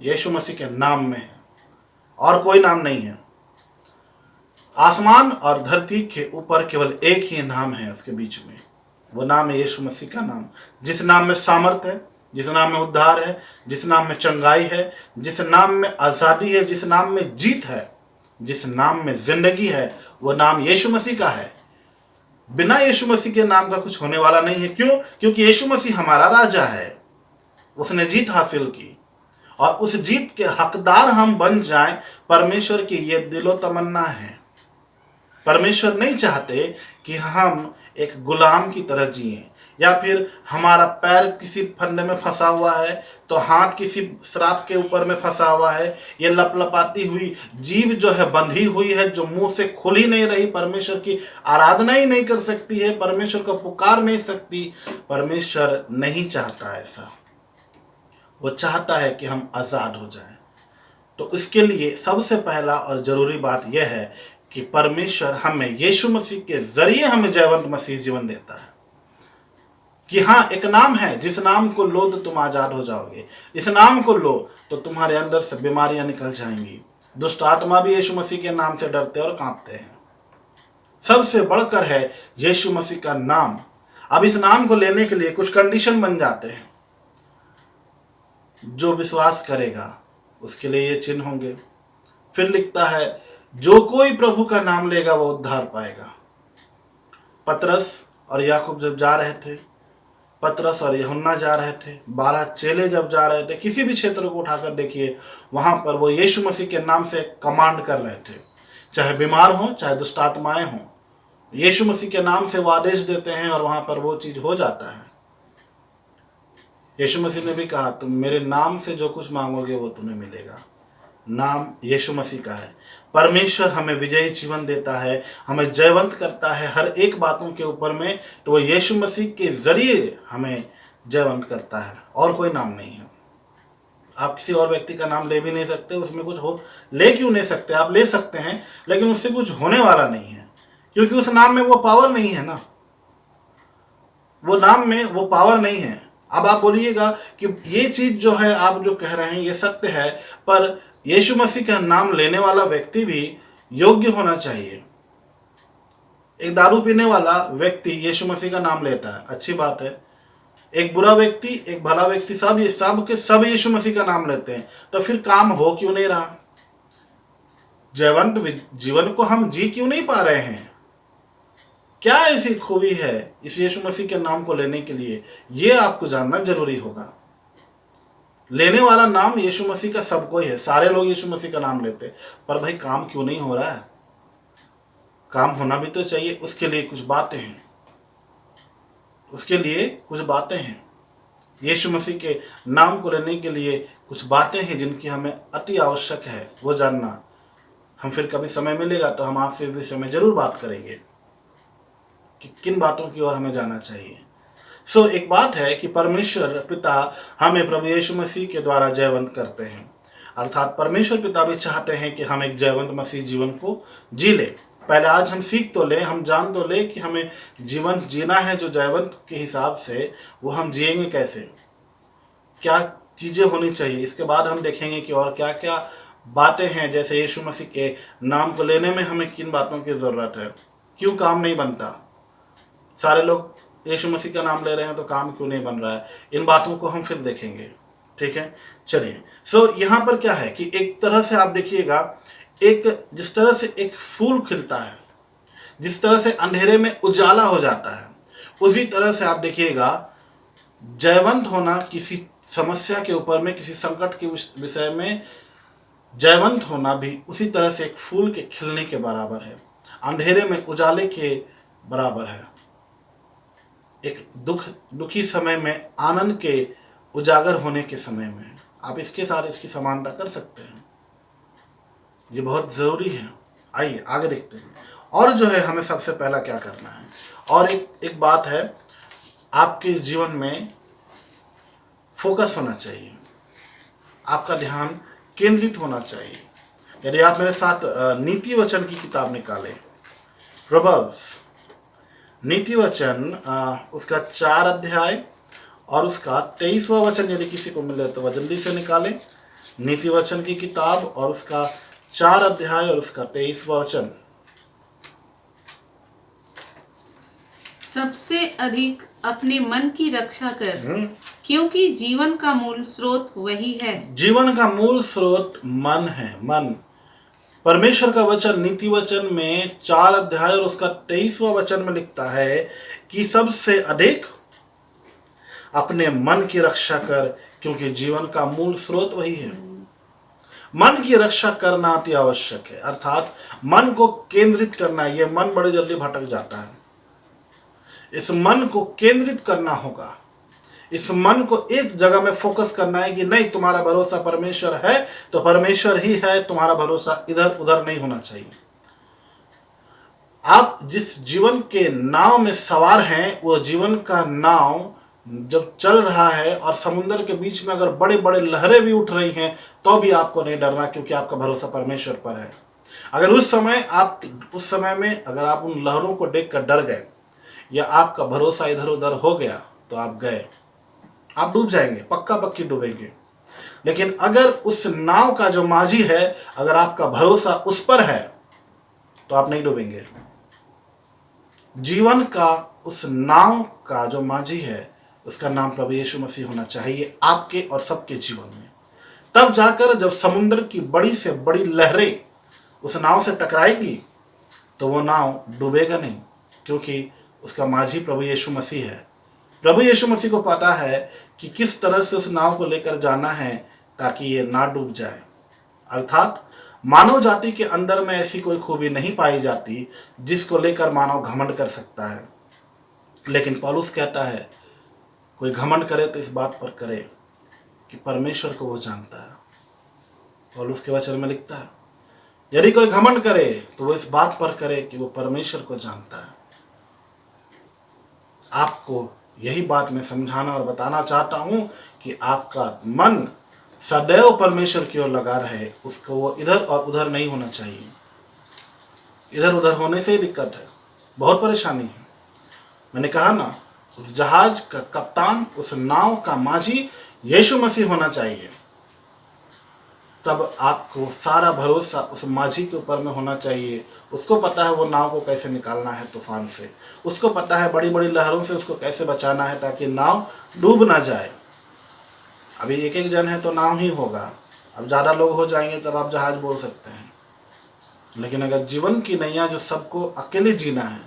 Speaker 1: यीशु मसीह के नाम में है और कोई नाम नहीं है। आसमान और धरती के ऊपर केवल एक ही नाम है उसके बीच में, वो नाम है यीशु मसीह का नाम। जिस नाम में सामर्थ्य है, जिस नाम में उद्धार है, जिस नाम में चंगाई है, जिस नाम में आज़ादी है, जिस नाम में जीत है, जिस नाम में जिंदगी है, वो नाम यीशु मसीह का है। बिना यीशु मसीह के नाम का कुछ होने वाला नहीं है। क्यों? क्योंकि यीशु मसीह हमारा राजा है, उसने जीत हासिल की और उस जीत के हकदार हम बन जाएं, परमेश्वर की ये दिलो तमन्ना है। परमेश्वर नहीं चाहते कि हम एक गुलाम की तरह जिएं, या फिर हमारा पैर किसी फंदे में फंसा हुआ है तो हाथ किसी श्राप के ऊपर में फंसा हुआ है, ये लपलपाती हुई जीभ जो है बंधी हुई है, जो मुंह से खुल ही नहीं रही, परमेश्वर की आराधना ही नहीं कर सकती है, परमेश्वर को पुकार नहीं सकती। परमेश्वर नहीं चाहता ऐसा। वो चाहता है कि हम आज़ाद हो जाएं। तो इसके लिए सबसे पहला और ज़रूरी बात यह है कि परमेश्वर हमें यीशु मसीह के जरिए हमें जयवंत मसीह जीवन देता है। कि हाँ, एक नाम है, जिस नाम को लो तो तुम आज़ाद हो जाओगे। इस नाम को लो तो तुम्हारे अंदर से बीमारियां निकल जाएंगी। दुष्ट आत्मा भी यीशु मसीह के नाम से डरते और कांपते हैं। सबसे बढ़कर है यीशु मसीह का नाम। अब इस नाम को लेने के लिए कुछ कंडीशन बन जाते हैं। जो विश्वास करेगा उसके लिए ये चिन्ह होंगे। फिर लिखता है, जो कोई प्रभु का नाम लेगा वो उद्धार पाएगा। पतरस और याकूब जब जा रहे थे पतरस और यूहन्ना जा रहे थे, 12 चेले जब जा रहे थे, किसी भी क्षेत्र को उठाकर देखिए, वहां पर वो यीशु मसीह के नाम से कमांड कर रहे थे। चाहे बीमार हो, चाहे दुष्ट आत्माएं हों, यीशु मसीह के नाम से वो आदेश देते हैं और वहां पर वो चीज हो जाता है। यीशु मसीह ने भी कहा, तुम मेरे नाम से जो कुछ मांगोगे वो तुम्हें मिलेगा। नाम यीशु मसीह का है। परमेश्वर हमें विजयी जीवन देता है, हमें जयवंत करता है हर एक बातों के ऊपर में, तो वो यीशु मसीह के जरिए हमें जयवंत करता है, और कोई नाम नहीं है। आप किसी और व्यक्ति का नाम ले भी नहीं सकते, उसमें कुछ हो, ले क्यों नहीं सकते, आप ले सकते हैं, लेकिन उससे कुछ होने वाला नहीं है, क्योंकि उस नाम में वो पावर नहीं है ना, वो नाम में वो पावर नहीं है। अब आप बोलिएगा कि ये चीज जो है आप जो कह रहे हैं ये सत्य है, पर यीशु मसीह का नाम लेने वाला व्यक्ति भी योग्य होना चाहिए। एक दारू पीने वाला व्यक्ति यीशु मसीह का नाम लेता है, अच्छी बात है। एक बुरा व्यक्ति, एक भला व्यक्ति, सब यीशु मसीह का नाम लेते हैं, तो फिर काम हो क्यों नहीं रहा? जयवंत जीवन को हम जी क्यों नहीं पा रहे हैं? क्या ऐसी खूबी है इस यीशु मसीह के नाम को लेने के लिए? ये आपको जानना जरूरी होगा। लेने वाला नाम यीशु मसीह का सबको ही है, सारे लोग यीशु मसीह का नाम लेते, पर भाई काम क्यों नहीं हो रहा है? काम होना भी तो चाहिए, उसके लिए कुछ बातें हैं, उसके लिए कुछ बातें हैं। यीशु मसीह के नाम को लेने के लिए कुछ बातें हैं जिनकी हमें अति आवश्यक है वो जानना। हम फिर कभी समय मिलेगा तो हम आपसे इस विषय में जरूर बात करेंगे कि किन बातों की ओर हमें जाना चाहिए। एक बात है कि परमेश्वर पिता हमें प्रभु यीशु मसीह के द्वारा जयवंत करते हैं, अर्थात परमेश्वर पिता भी चाहते हैं कि हम एक जयवंत मसीह जीवन को जी ले। पहले आज हम सीख तो ले, हम जान तो ले कि हमें जीवन जीना है जो जयवंत के हिसाब से, वो हम जिएंगे कैसे, क्या चीज़ें होनी चाहिए। इसके बाद हम देखेंगे कि और क्या क्या बातें हैं, जैसे यीशु मसीह के नाम को लेने में हमें किन बातों की ज़रूरत है, क्यों काम नहीं बनता, सारे लोग यीशु मसीह का नाम ले रहे हैं तो काम क्यों नहीं बन रहा है। इन बातों को हम फिर देखेंगे, ठीक है। चलिए, यहाँ पर क्या है कि एक तरह से आप देखिएगा, जिस तरह से एक फूल खिलता है, जिस तरह से अंधेरे में उजाला हो जाता है, उसी तरह से आप देखिएगा जयवंत होना किसी समस्या के ऊपर में, किसी संकट के विषय में जयवंत होना भी उसी तरह से एक फूल के खिलने के बराबर है, अंधेरे में उजाले के बराबर है। एक दुखी समय में आनंद के उजागर होने के समय में आप इसके साथ इसकी समानता कर सकते हैं। ये बहुत ज़रूरी है। आइए आगे देखते हैं, और जो है हमें सबसे पहला क्या करना है। और एक बात है, आपके जीवन में फोकस होना चाहिए, आपका ध्यान केंद्रित होना चाहिए। यदि आप मेरे साथ नीति वचन की किताब निकालें, प्रोवर्ब्स नीति वचन, उसका 4 अध्याय और उसका 23वां वचन, यदि किसी को मिले तो वह जल्दी से निकालें। नीति वचन की किताब और उसका 4 अध्याय और उसका 23वां वचन।
Speaker 2: सबसे अधिक अपने मन की रक्षा कर, क्योंकि जीवन का मूल स्रोत वही है।
Speaker 1: जीवन का मूल स्रोत मन है, मन। परमेश्वर का वचन नीति वचन में 4 अध्याय और उसका 23वां वचन में लिखता है कि सबसे अधिक अपने मन की रक्षा कर, क्योंकि जीवन का मूल स्रोत वही है। मन की रक्षा करना अति आवश्यक है, अर्थात मन को केंद्रित करना। ये मन बड़े जल्दी भटक जाता है, इस मन को केंद्रित करना होगा, इस मन को एक जगह में फोकस करना है कि नहीं, तुम्हारा भरोसा परमेश्वर है तो परमेश्वर ही है, तुम्हारा भरोसा इधर उधर नहीं होना चाहिए। आप जिस जीवन के नाव में सवार हैं, वो जीवन का नाव जब चल रहा है और समुद्र के बीच में अगर बड़े बड़े लहरें भी उठ रही हैं तो भी आपको नहीं डरना, क्योंकि आपका भरोसा परमेश्वर पर है। अगर उस समय में अगर आप उन लहरों को देखकर डर गए या आपका भरोसा इधर उधर हो गया तो आप गए, आप डूब जाएंगे, पक्का पक्की डूबेंगे। लेकिन अगर उस नाव का जो माझी है, अगर आपका भरोसा उस पर है तो आप नहीं डूबेंगे। जीवन का उस नाव का जो माझी है, उसका नाम प्रभु यीशु मसीह होना चाहिए आपके और सबके जीवन में। तब जाकर जब समुद्र की बड़ी से बड़ी लहरें उस नाव से टकराएगी तो वो नाव डूबेगा नहीं, क्योंकि उसका माझी प्रभु यीशु मसीह है। प्रभु यीशु मसीह को पता है कि किस तरह से उस नाव को लेकर जाना है ताकि ये ना डूब जाए। अर्थात मानव जाति के अंदर में ऐसी कोई खूबी नहीं पाई जाती जिसको लेकर मानव घमंड कर सकता है। लेकिन पौलुस कहता है कोई घमंड करे तो इस बात पर करे कि परमेश्वर को वो जानता है। पौलुस के वचन में लिखता है यदि कोई घमंड करे तो वो इस बात पर करे कि वो परमेश्वर को जानता है। आपको यही बात मैं समझाना और बताना चाहता हूं कि आपका मन सदैव परमेश्वर की ओर लगा रहे, उसको वो इधर और उधर नहीं होना चाहिए। इधर उधर होने से ही दिक्कत है, बहुत परेशानी है। मैंने कहा ना, उस जहाज का कप्तान, उस नाव का माझी यीशु मसीह होना चाहिए। तब आपको सारा भरोसा उस माझी के ऊपर में होना चाहिए। उसको पता है वो नाव को कैसे निकालना है तूफान से, उसको पता है बड़ी बड़ी लहरों से उसको कैसे बचाना है ताकि नाव डूब ना जाए। अभी एक एक जन है तो नाव ही होगा, अब ज़्यादा लोग हो जाएंगे तब आप जहाज बोल सकते हैं। लेकिन अगर जीवन की नैया जो सबको अकेले जीना है,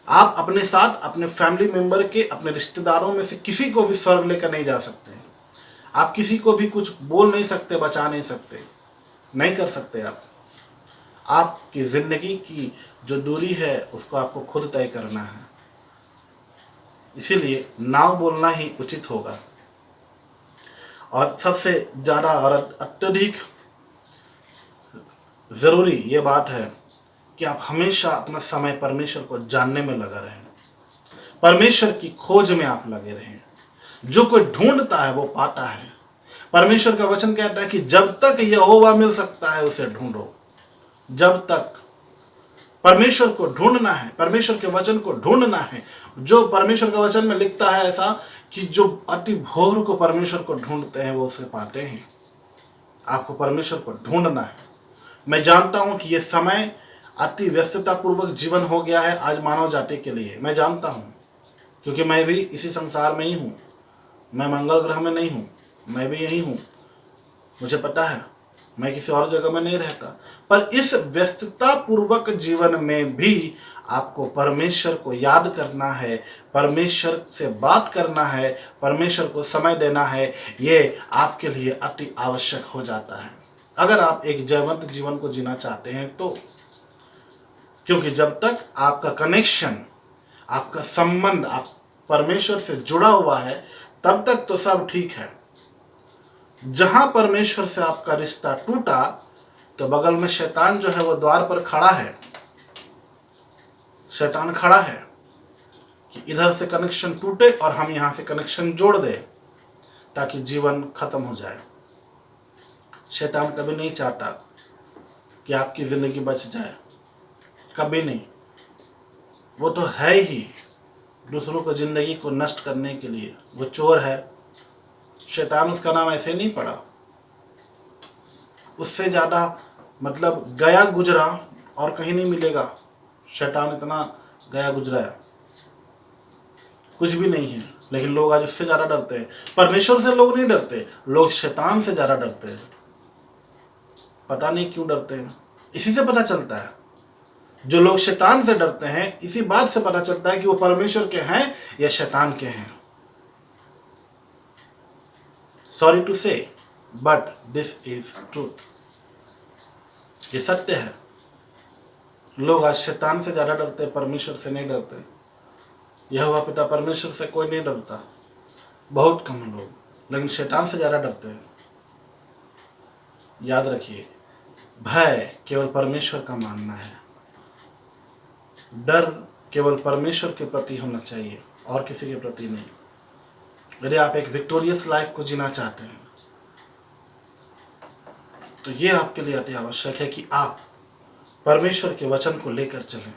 Speaker 1: आप अपने साथ अपने फैमिली मेम्बर के, अपने रिश्तेदारों में से किसी को भी स्वर्ग लेकर नहीं जा सकते। आप किसी को भी कुछ बोल नहीं सकते, बचा नहीं सकते, नहीं कर सकते। आपकी ज़िंदगी की जो दूरी है उसको आपको खुद तय करना है। इसीलिए नाव बोलना ही उचित होगा। और सबसे ज़्यादा और अत्यधिक ज़रूरी ये बात है कि आप हमेशा अपना समय परमेश्वर को जानने में लगा रहें, परमेश्वर की खोज में आप लगे रहें। जो कोई ढूंढता है वो पाता है। परमेश्वर का वचन कहता है कि जब तक यहोवा मिल सकता है उसे ढूंढो। जब तक परमेश्वर को ढूंढना है, परमेश्वर के वचन को ढूंढना है। जो परमेश्वर का वचन में लिखता है ऐसा कि जो अति भोर को परमेश्वर को ढूंढते हैं वो उसे पाते हैं। आपको परमेश्वर को ढूंढना है। मैं जानता हूं कि ये समय अति व्यस्ततापूर्वक जीवन हो गया है आज मानव जाति के लिए। मैं जानता हूं क्योंकि मैं भी इसी संसार में ही हूं। मैं मंगल ग्रह में नहीं हूं, मैं भी यही हूं। मुझे पता है मैं किसी और जगह में नहीं रहता। पर इस व्यस्ततापूर्वक जीवन में भी आपको परमेश्वर को याद करना है, परमेश्वर से बात करना है, परमेश्वर को समय देना है। ये आपके लिए अति आवश्यक हो जाता है अगर आप एक जयवंत जीवन को जीना चाहते हैं तो। क्योंकि जब तक आपका कनेक्शन, आपका संबंध आप परमेश्वर से जुड़ा हुआ है तब तक तो सब ठीक है। जहां परमेश्वर से आपका रिश्ता टूटा तो बगल में शैतान जो है वो द्वार पर खड़ा है। शैतान खड़ा है कि इधर से कनेक्शन टूटे और हम यहां से कनेक्शन जोड़ दें ताकि जीवन खत्म हो जाए। शैतान कभी नहीं चाहता कि आपकी जिंदगी बच जाए, कभी नहीं। वो तो है ही दूसरों को जिंदगी को नष्ट करने के लिए। वो चोर है, शैतान उसका नाम ऐसे नहीं पड़ा। उससे ज़्यादा मतलब गया गुजरा और कहीं नहीं मिलेगा। शैतान इतना गया गुजरा है, कुछ भी नहीं है। लेकिन लोग आज उससे ज़्यादा डरते हैं। परमेश्वर से लोग नहीं डरते, लोग शैतान से ज़्यादा डरते हैं। पता नहीं क्यों डरते हैं। इसी से पता चलता है जो लोग शैतान से डरते हैं, इसी बात से पता चलता है कि वो परमेश्वर के हैं या शैतान के हैं। सॉरी टू से बट दिस इज ट्रूथ। ये सत्य है। लोग आज शैतान से ज़्यादा डरते, परमेश्वर से नहीं डरते। यहोवा पिता परमेश्वर से कोई नहीं डरता, बहुत कम लोग, लेकिन शैतान से ज़्यादा डरते हैं। याद रखिए, भय केवल परमेश्वर का मानना है। डर केवल परमेश्वर के प्रति होना चाहिए और किसी के प्रति नहीं। यदि आप एक विक्टोरियस लाइफ को जीना चाहते हैं तो ये आपके लिए अति आवश्यक है कि आप परमेश्वर के वचन को लेकर चलें,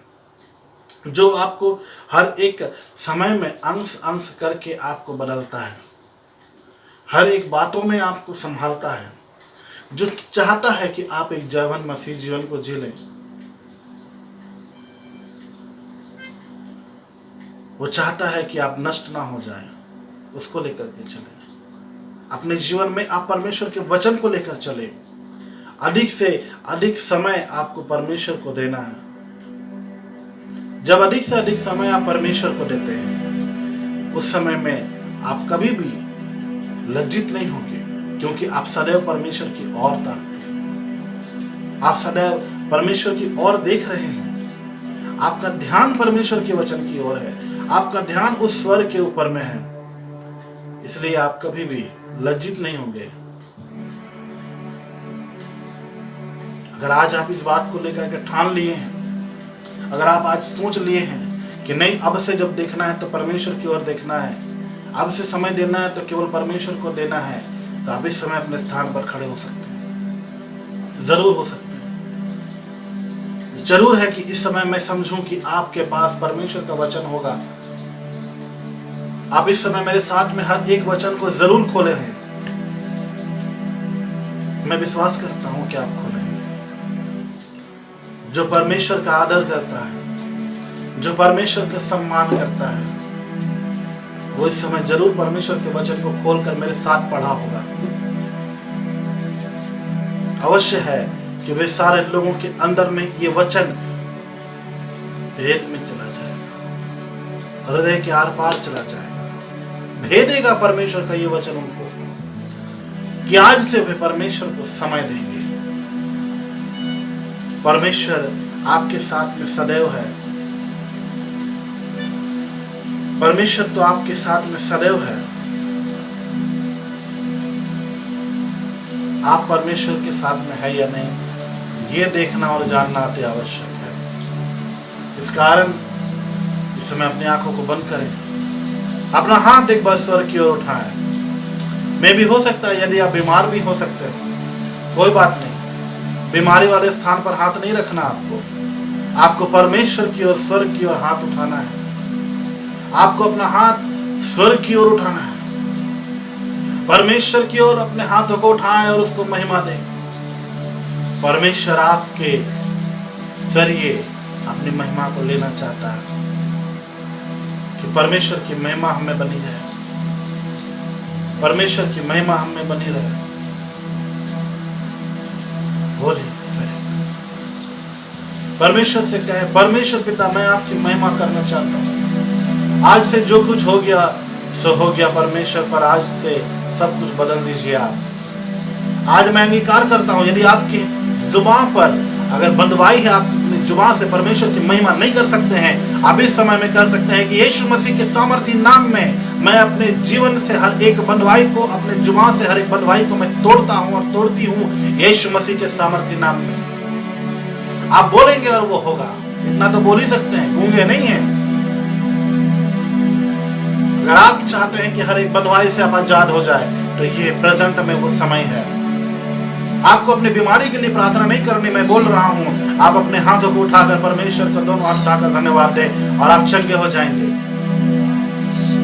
Speaker 1: जो आपको हर एक समय में अंश अंश करके आपको बदलता है, हर एक बातों में आपको संभालता है, जो चाहता है कि आप एक जयवंत मसीह जीवन को जी लें। वो चाहता है कि आप नष्ट ना हो जाएं, उसको लेकर के चलें। अपने जीवन में आप परमेश्वर के वचन को लेकर चलें। अधिक से अधिक समय आपको परमेश्वर को देना है। जब अधिक से अधिक समय आप परमेश्वर को देते हैं, उस समय में आप कभी भी लज्जित नहीं होंगे, क्योंकि आप सदैव परमेश्वर की ओर ताकते हैं। आप सदैव परमेश्वर की ओर देख रहे हैं। आपका ध्यान परमेश्वर के वचन की ओर है। आपका ध्यान उस स्वर के ऊपर में है, इसलिए आप कभी भी लज्जित नहीं होंगे। अगर आज आप इस बात को लेकर के ठान लिए हैं, अगर आप आज सोच लिए हैं कि नहीं, अब से जब देखना है तो परमेश्वर की ओर देखना है, अब से समय देना है तो केवल परमेश्वर को देना है, तो आप इस समय अपने स्थान पर खड़े हो सकते हैं। जरूर हो सकते हैं। जरूर है कि इस समय मैं समझूं कि आपके पास परमेश्वर का वचन होगा। आप इस समय मेरे साथ में हर एक वचन को जरूर खोले हैं। मैं विश्वास करता हूं कि आप खोले हैं। जो परमेश्वर का आदर करता है, जो परमेश्वर का सम्मान करता है, वो इस समय जरूर परमेश्वर के वचन को खोलकर मेरे साथ पढ़ा होगा। अवश्य है कि वे सारे लोगों के अंदर में ये वचन भेद में चला जाएगा, हृदय के आर पार चला जाएगा। भेदेगा परमेश्वर का ये वचन उनको कि आज से वे परमेश्वर को समय देंगे। परमेश्वर आपके साथ में सदैव है। परमेश्वर तो आपके साथ में सदैव है। आप परमेश्वर के साथ में है या नहीं, ये देखना और जानना अति आवश्यक है। इस कारण इस समय अपनी आंखों को बंद करें, अपना हाथ एक बार स्वर की ओर उठाएं। मैं भी हो सकता है, यदि आप बीमार भी हो सकते हैं, कोई बात नहीं, बीमारी वाले स्थान पर हाथ नहीं रखना। आपको परमेश्वर की ओर, स्वर्ग की ओर हाथ उठाना है। आपको अपना हाथ स्वर्ग की ओर उठाना है। परमेश्वर की ओर अपने हाथों को उठाएं और उसको महिमा दें। परमेश्वर आपके जरिए अपनी महिमा को लेना चाहता है कि परमेश्वर की महिमा हमें बनी रहे, परमेश्वर की महिमा हमें बनी रहे। होली स्पिरिट, परमेश्वर से कहे, परमेश्वर पिता, मैं आपकी महिमा करना चाहता हूँ। आज से जो कुछ हो गया सो हो गया परमेश्वर, पर आज से सब कुछ बदल दीजिए आप। आज मैं अंगीकार करता हूँ, यदि आपकी जुबान पर अगर बंधवाई है, आप अपनी जुबान से परमेश्वर की महिमा नहीं कर सकते हैं, आप इस समय में कर सकते हैं कि यीशु मसीह के सामर्थी नाम में मैं अपने जीवन से हर एक बंधवाई को, अपने जुबान से हर एक बंधवाई को मैं तोड़ता हूँ और तोड़ती हूँ यीशु मसीह के सामर्थी नाम में। आप बोलेंगे और वो होगा। इतना तो बोल ही सकते हैं, गूंगे नहीं है। अगर आप चाहते हैं कि हर एक बंधवाई से आप आजाद हो जाए, तो ये प्रेजेंट में वो समय है। आपको अपनी बीमारी के लिए प्रार्थना नहीं करनी, मैं बोल रहा हूं। आप अपने हाथों को उठाकर परमेश्वर को दोनों हाथ उठाकर धन्यवाद दें और आप चंगे हो जाएंगे।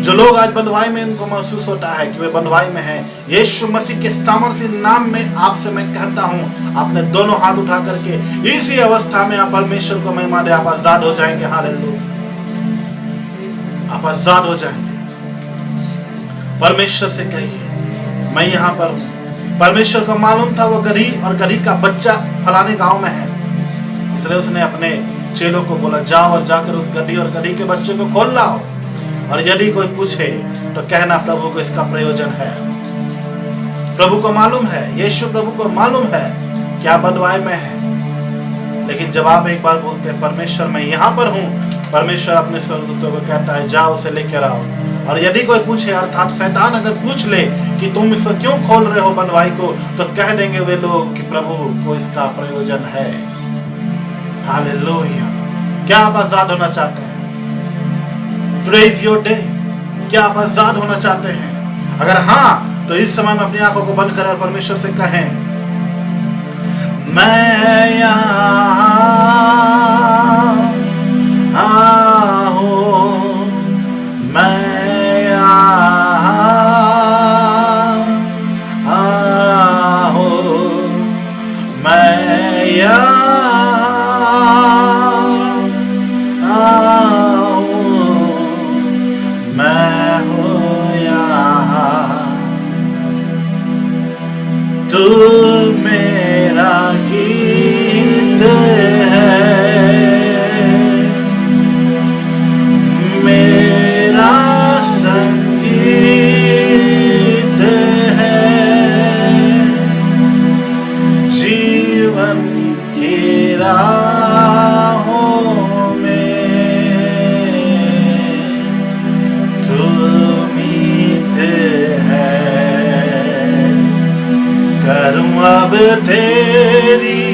Speaker 1: जो लोग आज बंधवाई में इनको महसूस होता है कि वे बंधवाई में हैं, यीशु मसीह के सामर्थ्य नाम में आपसे मैं कहता हूं, आपने दोनों हाथ उठा करके इसी अवस्था में आप परमेश्वर को महिमा दे, आप आजाद हो जाएंगे। हालेलुया, आप आजाद हो जाएंगे। परमेश्वर से कहिए, मैं यहाँ पर हूँ। परमेश्वर को मालूम था वो गधी और गधी का बच्चा फलाने गांव में है, इसलिए उसने अपने चेलों को बोला, जाओ और जाकर उस गधी और गधी के बच्चे को खोल लाओ, और यदि कोई पूछे तो कहना प्रभु को इसका प्रयोजन है। प्रभु को मालूम है, यीशु प्रभु को मालूम है कि आप बंधुआई में हैं। लेकिन जब आप एक बार बोलते हैं परमेश्वर मैं यहाँ पर हूँ, परमेश्वर अपने स्वर्गदूतों को कहता है जाओ उसे लेकर आओ। और यदि कोई पूछे, अर्थात शैतान अगर पूछ ले कि तुम इसको क्यों खोल रहे हो बंधुआई को, तो कह देंगे वे लोग कि प्रभु को इसका प्रयोजन है। हालेलुया। क्या आप आजाद होना चाहते हैं? Today is your day. क्या आप आजाद होना चाहते हैं? अगर हाँ, तो इस समय में अपनी आंखों को बंद करें और परमेश्वर से कहें, मैं यहाँ हूँ, मैं यहाँ हूँ, मैं यहाँ हूँ, मैं हूँ यहाँ। तू मेरा गीत है, मेरा संगीत अब तेरी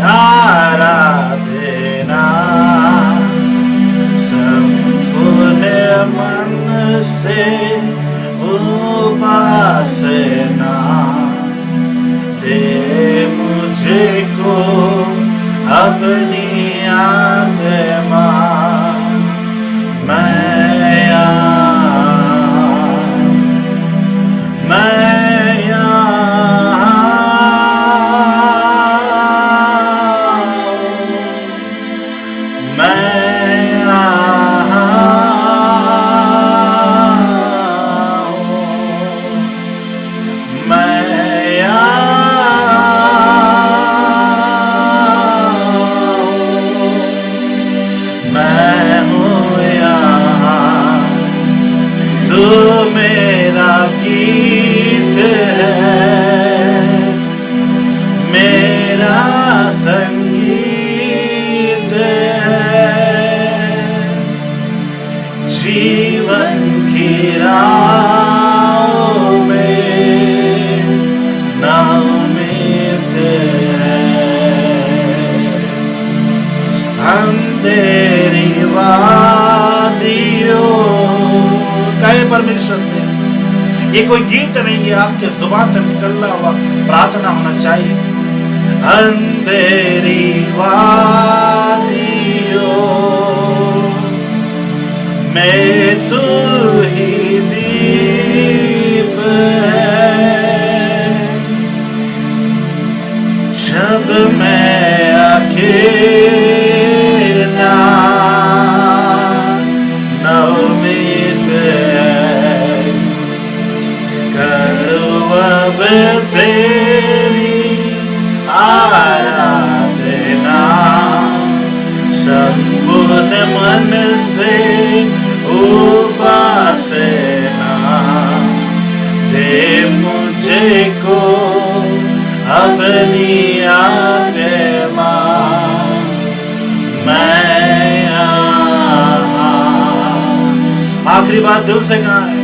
Speaker 1: आराधना संपूर्ण मन से उपासना दे मुझे को अपनी आत्मा मेरा गीत है, मेरा संगीत है, जीवन की राह में नाउमीद है। अंधेरी वादियों कहे परमेश्वर से, ये कोई गीत नहीं है, आपके जुबान से निकलना हुआ प्रार्थना होना चाहिए। अंधेरी वादियों में तू ही दीप है, जब मैं अकेला नाउमीद अब तेरी आराधना संपूर्ण मन से उपासना दे मुझे को अपनी आत्मा आखिरी बार दिल से कहा है,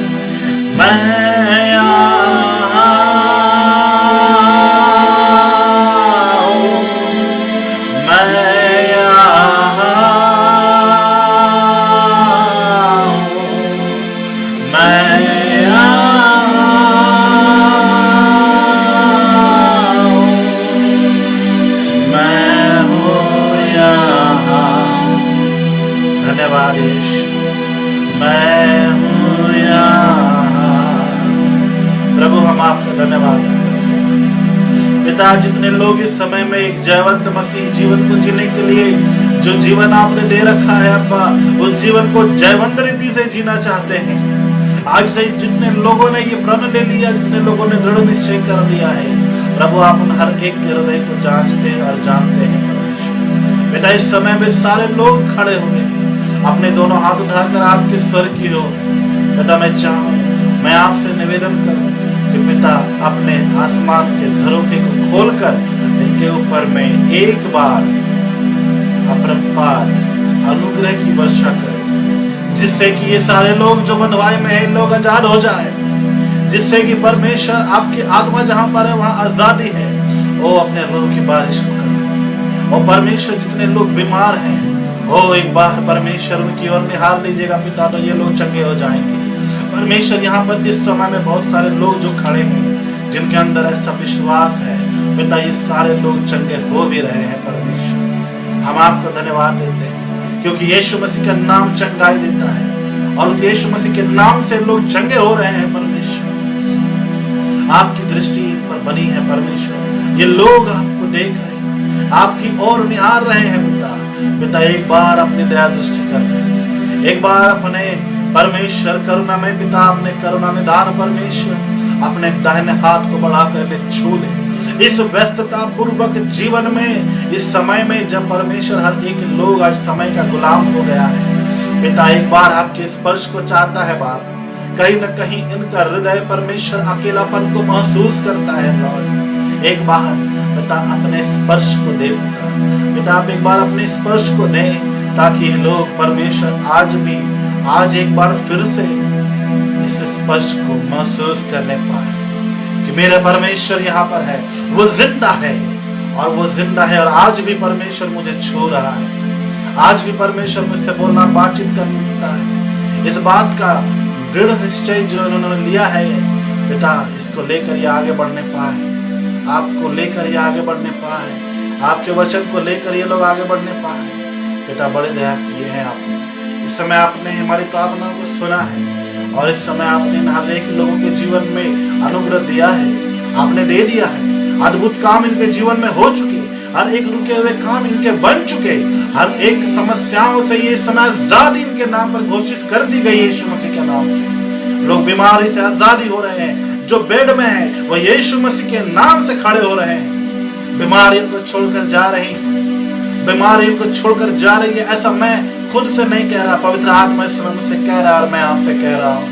Speaker 1: धन्यवाद यीशु, मैं हूँ यहाँ। प्रभु हम आपका धन्यवाद करते हैं पिता, जितने लोग इस समय में एक जयवंत मसीह जीवन को जीने के लिए जो जीवन आपने दे रखा है अब्बा, उस जीवन को जयवंत रीति से जीना चाहते हैं। आज से जितने लोगों ने ये प्रण ले लिया, जितने लोगों ने दृढ़ निश्चय कर लिया है प्रभु, आप उन हर एक के हृदय को जांचते और जानते हैं परमेश्वर। बेटा इस समय में सारे लोग खड़े हुए अपने दोनों हाथ उठाकर आपके स्वर की हो। बेटा मैं चाहूँ, मैं आपसे निवेदन करूं कि पिता अपने आसमान के झरोखे को खोलकर इनके ऊपर में एक बार अपरंपार अनुग्रह की वर्षा करें, जिससे कि ये सारे लोग जो बंधुआई में हैं लोग आजाद हो जाए, जिससे कि परमेश्वर आपकी आत्मा जहां पर है वहां आजादी है, वो अपने रूह की बारिश को कर। और परमेश्वर जितने लोग बीमार हैं वो एक बार परमेश्वर उनकी ओर निहार लीजिएगा पिता, तो ये लोग चंगे हो जाएंगे। परमेश्वर यहाँ पर इस समय में बहुत सारे लोग जो खड़े हैं जिनके अंदर ऐसा विश्वास है पिता, ये सारे लोग चंगे हो भी रहे हैं परमेश्वर। हम आपको धन्यवाद देते हैं क्योंकि यीशु मसीह का नाम चंगाई देता है और उस यीशु मसीह के नाम से लोग चंगे हो रहे हैं परमेश्वर। आपकी दृष्टि इन पर बनी है परमेश्वर, ये लोग आपको देख रहे हैं, आपकी ओर निहार रहे हैं पिता। पिता एक बार अपनी दया दृष्टि कर दे, एक बार अपने परमेश्वर करुणा में पिता अपने करुणा निदान परमेश्वर अपने दाहिने हाथ को बढ़ाकर छू ले। इस व्यस्तता पूर्वक जीवन में इस समय में जब परमेश्वर हर एक लोग आज समय का गुलाम हो गया है पिता, एक बार आपके स्पर्श को चाहता है बाप। कहीं न कहीं इनका हृदय परमेश्वर अकेलापन को महसूस करता है लॉर्ड। एक बार पिता अपने स्पर्श को दे पिता, आप एक बार अपने स्पर्श को दें ताकि लोग परमेश्वर आज एक बार फिर से इस स्पर्श को महसूस करने पाए, कि मेरे परमेश्वर यहाँ पर है, वो जिंदा है, और वो जिंदा है, और आज भी परमेश्वर मुझे छू रहा है। आज भी परमेश्वर मुझसे बोलना, बातचीत करता है। इस बात का दृढ़ निश्चय जो इन्होंने लिया है बेटा, इसको लेकर ये आगे बढ़ने पाए, आपको लेकर ये आगे बढ़ने पाए, आपके वचन को लेकर ये लोग आगे बढ़ने पाए। बेटा, बड़े दया किए हैं आपने। इस समय आपने हमारी प्रार्थनाओं को सुना है, और इस समय आपने हर एक लोगों के जीवन में अनुग्रह दिया है, आपने दे दिया है। अद्भुत काम इनके जीवन में हो चुके, हर एक रुके हुए काम इनके बन चुके, हर एक समस्याओं से ये समय आजादी इनके नाम पर घोषित कर दी गई है यीशु मसीह के नाम से। लोग बीमारी से आजादी हो रहे हैं, जो बेड में है वो यीशु मसीह के नाम से खड़े हो रहे हैं। बीमारी इनको छोड़कर जा रही है, बीमारी इनको छोड़कर जा रही है। ऐसा मैं खुद से नहीं कह रहा, पवित्र आत्मा इस समय मुझसे कह रहा है, और मैं आपसे कह रहा हूँ।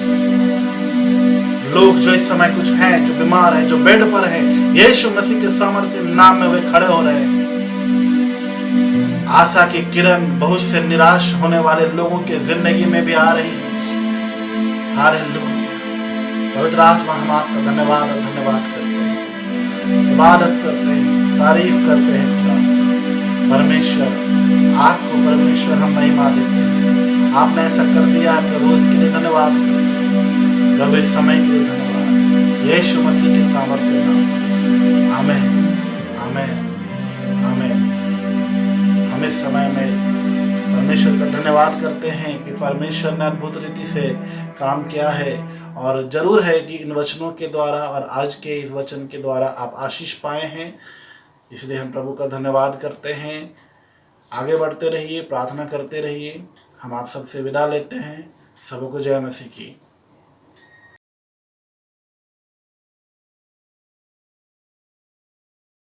Speaker 1: लोग जो इस समय कुछ हैं, जो बीमार हैं, जो बेड पर हैं, यीशु मसीह के सामर्थ्य नाम में वे खड़े हो रहे हैं। आशा की किरण बहुत से निराश होने वाले लोगों के जिंदगी में भी आ रही है। हालेलुया। पवित्र आत्मा, हम आपका धन्यवाद और धन्यवाद करते हैं, इबादत करते हैं, तारीफ करते हैं। खुदा परमेश्वर, आपको परमेश्वर हम महिमा देते हैं। आपने ऐसा कर दिया है प्रभु, इसके लिए धन्यवाद करते हैं प्रभु, इस समय के लिए धन्यवाद, यीशु मसीह के सामर्थ्य नाम। आमीन, आमीन, आमीन। हम इस समय में परमेश्वर का धन्यवाद करते हैं कि परमेश्वर ने अद्भुत रीति से काम किया है, और जरूर है कि इन वचनों के द्वारा और आज के इस वचन के द्वारा आप आशीष पाए हैं। इसलिए हम प्रभु का धन्यवाद करते हैं। आगे बढ़ते रहिए, प्रार्थना करते रहिए। हम आप सबसे विदा लेते हैं। सबको जय मसीह की।